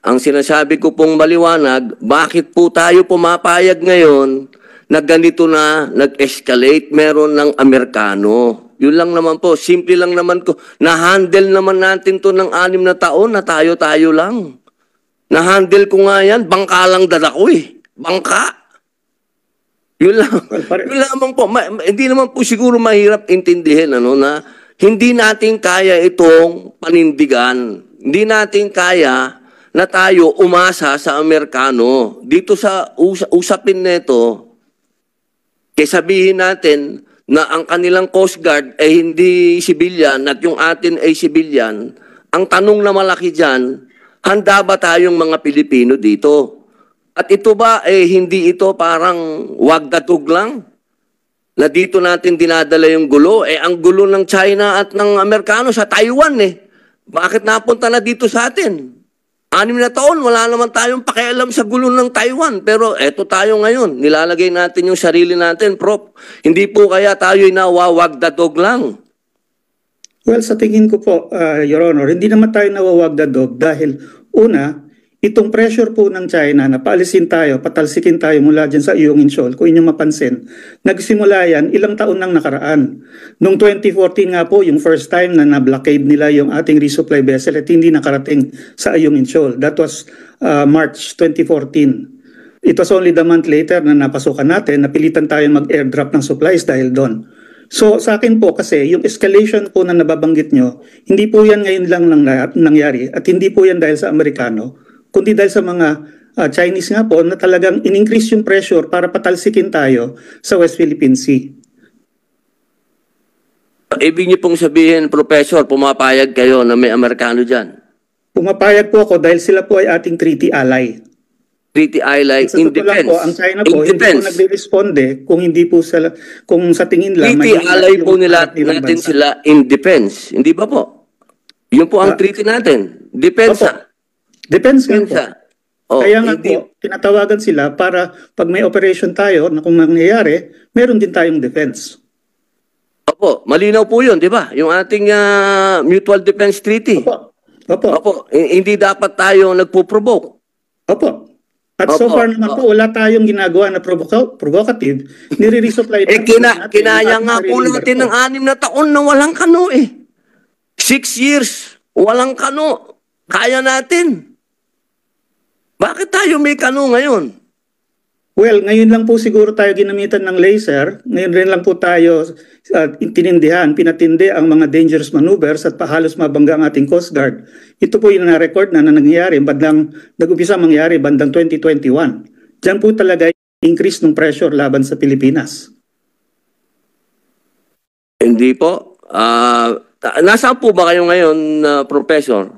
[SPEAKER 4] Ang sinasabi ko pong maliwanag, bakit po tayo pumapayag ngayon na ganito na nag-escalate meron ng Amerikano? Yun lang naman po, simple lang naman ko. Na-handle naman natin to ng 6 na taon na tayo-tayo lang. Na-handle ko nga yan, bangka lang dala ko Bangka. Yun lang. Yun lamang po. Hindi naman po siguro mahirap intindihin na hindi natin kaya itong panindigan Hindi natin kaya na tayo umasa sa Amerikano. Dito sa usapin nito, kaya sabihin natin na ang kanilang Coast Guard ay hindi civilian at yung atin ay civilian, ang tanong na malaki dyan, handa ba tayong mga Pilipino dito? At ito ba hindi ito parang wagdatog lang? Na dito natin dinadala yung gulo? Ang gulo ng China at ng Amerikano sa Taiwan Bakit napunta na dito sa atin? 6 na taon, wala naman tayong pakialam sa gulo ng Taiwan. Pero eto tayo ngayon, nilalagay natin yung sarili natin, Prof. Hindi po kaya tayo'y nawawagdadog lang?
[SPEAKER 2] Well, sa tingin ko po, Your Honor, hindi naman tayo nawawagdadog dahil una, itong pressure po ng China na paalisin tayo, patalsikin tayo mula dyan sa Ayungin Shoal, kung inyong mapansin, nagsimula yan ilang taon nang nakaraan. Noong 2014 nga po, yung first time na na-blockade nila yung ating resupply vessel at hindi nakarating sa Ayungin Shoal. That was March 2014. It was only the month later na napasukan natin, napilitan tayo mag-airdrop ng supplies dahil doon. So sa akin po kasi, yung escalation po na nababanggit nyo, hindi po yan ngayon lang nangyari at hindi po yan dahil sa Amerikano, kundi dahil sa mga Chinese nga po na talagang in-increase yung pressure para patalsikin tayo sa West Philippine Sea.
[SPEAKER 4] Ibig niyo pong sabihin, Professor, pumapayag kayo na may Amerikano dyan?
[SPEAKER 2] Pumapayag po ako dahil sila po ay ating treaty ally.
[SPEAKER 4] Treaty ally in defense.
[SPEAKER 2] Po, ang China po, hindi po nagre-responde kung hindi po kung sa tingin lang.
[SPEAKER 4] Treaty ally po natin sila in defense. Hindi ba po? Yun po ang treaty natin. Depensa.
[SPEAKER 2] Depends nga po. Kaya nga po, tinatawagan sila para pag may operation tayo na kung mangyayari, meron din tayong defense.
[SPEAKER 4] Opo, malinaw po yun, di ba? Yung ating Mutual Defense Treaty. Opo. Hindi dapat tayo nagpo-provoke.
[SPEAKER 2] Opo. At so far naman po, wala tayong ginagawa na provocative. Nire-resupply
[SPEAKER 4] kinaya nga po natin ng 6 na taon na walang kano 6 years, walang kano. Kaya natin. Bakit tayo may kano ngayon?
[SPEAKER 2] Well, ngayon lang po siguro tayo ginamitan ng laser. Ngayon rin lang po tayo pinatindi ang mga dangerous maneuvers at halos mabangga ang ating Coast Guard. Ito po yung na-record na nangyayari, nag-upisa mangyari bandang 2021. Diyan po talaga increase ng pressure laban sa Pilipinas.
[SPEAKER 4] Hindi po. Nasaan po ba kayo ngayon, Professor?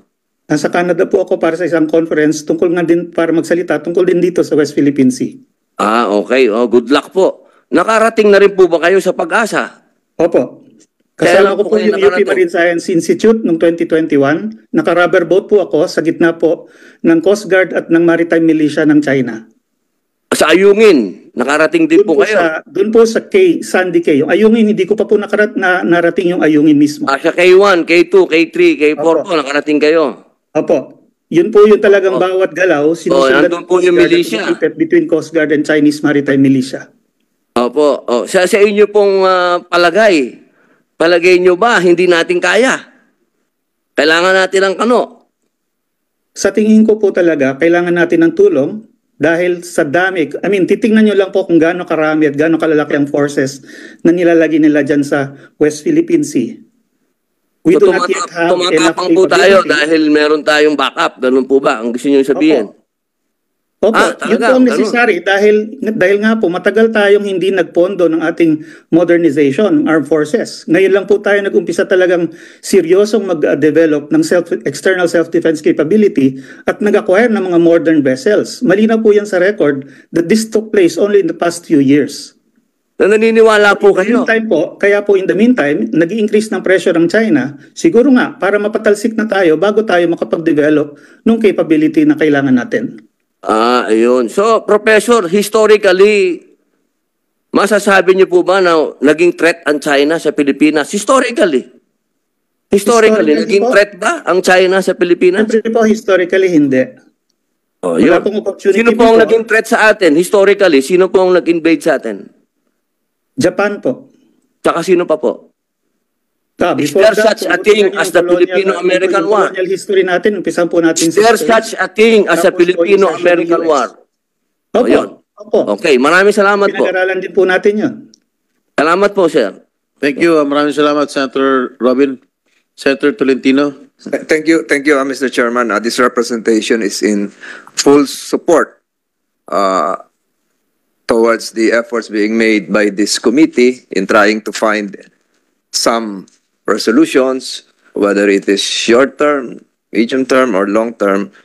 [SPEAKER 2] Nasa Canada po ako para sa isang conference tungkol nga din para magsalita tungkol din dito sa West Philippine Sea.
[SPEAKER 4] Okay. Good luck po. Nakarating na rin po ba kayo sa Pag-asa?
[SPEAKER 2] Opo. Kasama ko po yung UP Marine Science Institute noong 2021. Naka-rubber boat po ako sa gitna po ng Coast Guard at ng Maritime Militia ng China.
[SPEAKER 4] Sa Ayungin, nakarating din po kayo?
[SPEAKER 2] Doon po sa Sandy Cay. Yung Ayungin, hindi ko pa po narating yung Ayungin mismo.
[SPEAKER 4] Sa K1, K2, K3, K4 po, nakarating kayo?
[SPEAKER 2] Opo. Yun po yung talagang bawat galaw.
[SPEAKER 4] Nandun po yung militia.
[SPEAKER 2] Between Coast Guard and Chinese Maritime Militia.
[SPEAKER 4] Opo. Sa inyo pong palagay nyo ba, hindi natin kaya? Kailangan natin ng kano?
[SPEAKER 2] Sa tingin ko po talaga, kailangan natin ng tulong dahil sa dami. Titingnan nyo lang po kung gaano karami at gaano kalalaki ang forces na nilalagay nila dyan sa West Philippine Sea.
[SPEAKER 4] Tumatapang po tayo dahil meron tayong backup. Ganun po ba? Ang gusto nyo sabihin?
[SPEAKER 2] Opo, yun po ang necessary dahil nga po matagal tayong hindi nagpondo ng ating modernization, armed forces. Ngayon lang po tayo nag-umpisa talagang seryosong mag-develop ng external self-defense capability at nag-acquire ng mga modern vessels. Malinaw po yan sa record that this took place only in the past few years.
[SPEAKER 4] Naniniwala po kayo?
[SPEAKER 2] Kaya po in the meantime, nag-i-increase ng pressure ng China, siguro nga para mapatalsik na tayo bago tayo makapag-develop ng capability na kailangan natin.
[SPEAKER 4] Ayun. So, Professor, historically, masasabi niyo po ba na naging threat ang China sa Pilipinas? Historically, naging threat ba ang China sa Pilipinas?
[SPEAKER 2] Historically, hindi.
[SPEAKER 4] Sino po ang naging threat sa atin? Historically, sino po ang nag-invade sa atin?
[SPEAKER 2] Japan po.
[SPEAKER 4] Tsaka sino pa po? Is there such a thing as the Filipino-American War?
[SPEAKER 2] History natin, umpisan po natin.
[SPEAKER 4] Is there such a thing as a Filipino-American War?
[SPEAKER 2] Opo.
[SPEAKER 4] Okay, maraming salamat po.
[SPEAKER 2] Pinag-aralan din po natin yun.
[SPEAKER 4] Salamat po, sir.
[SPEAKER 1] Thank you. Maraming salamat, Senator Robin. Senator Tolentino.
[SPEAKER 6] Thank you, Mr. Chairman. This representation is in full support towards the efforts being made by this committee in trying to find some resolutions, whether it is short term, medium term, or long term,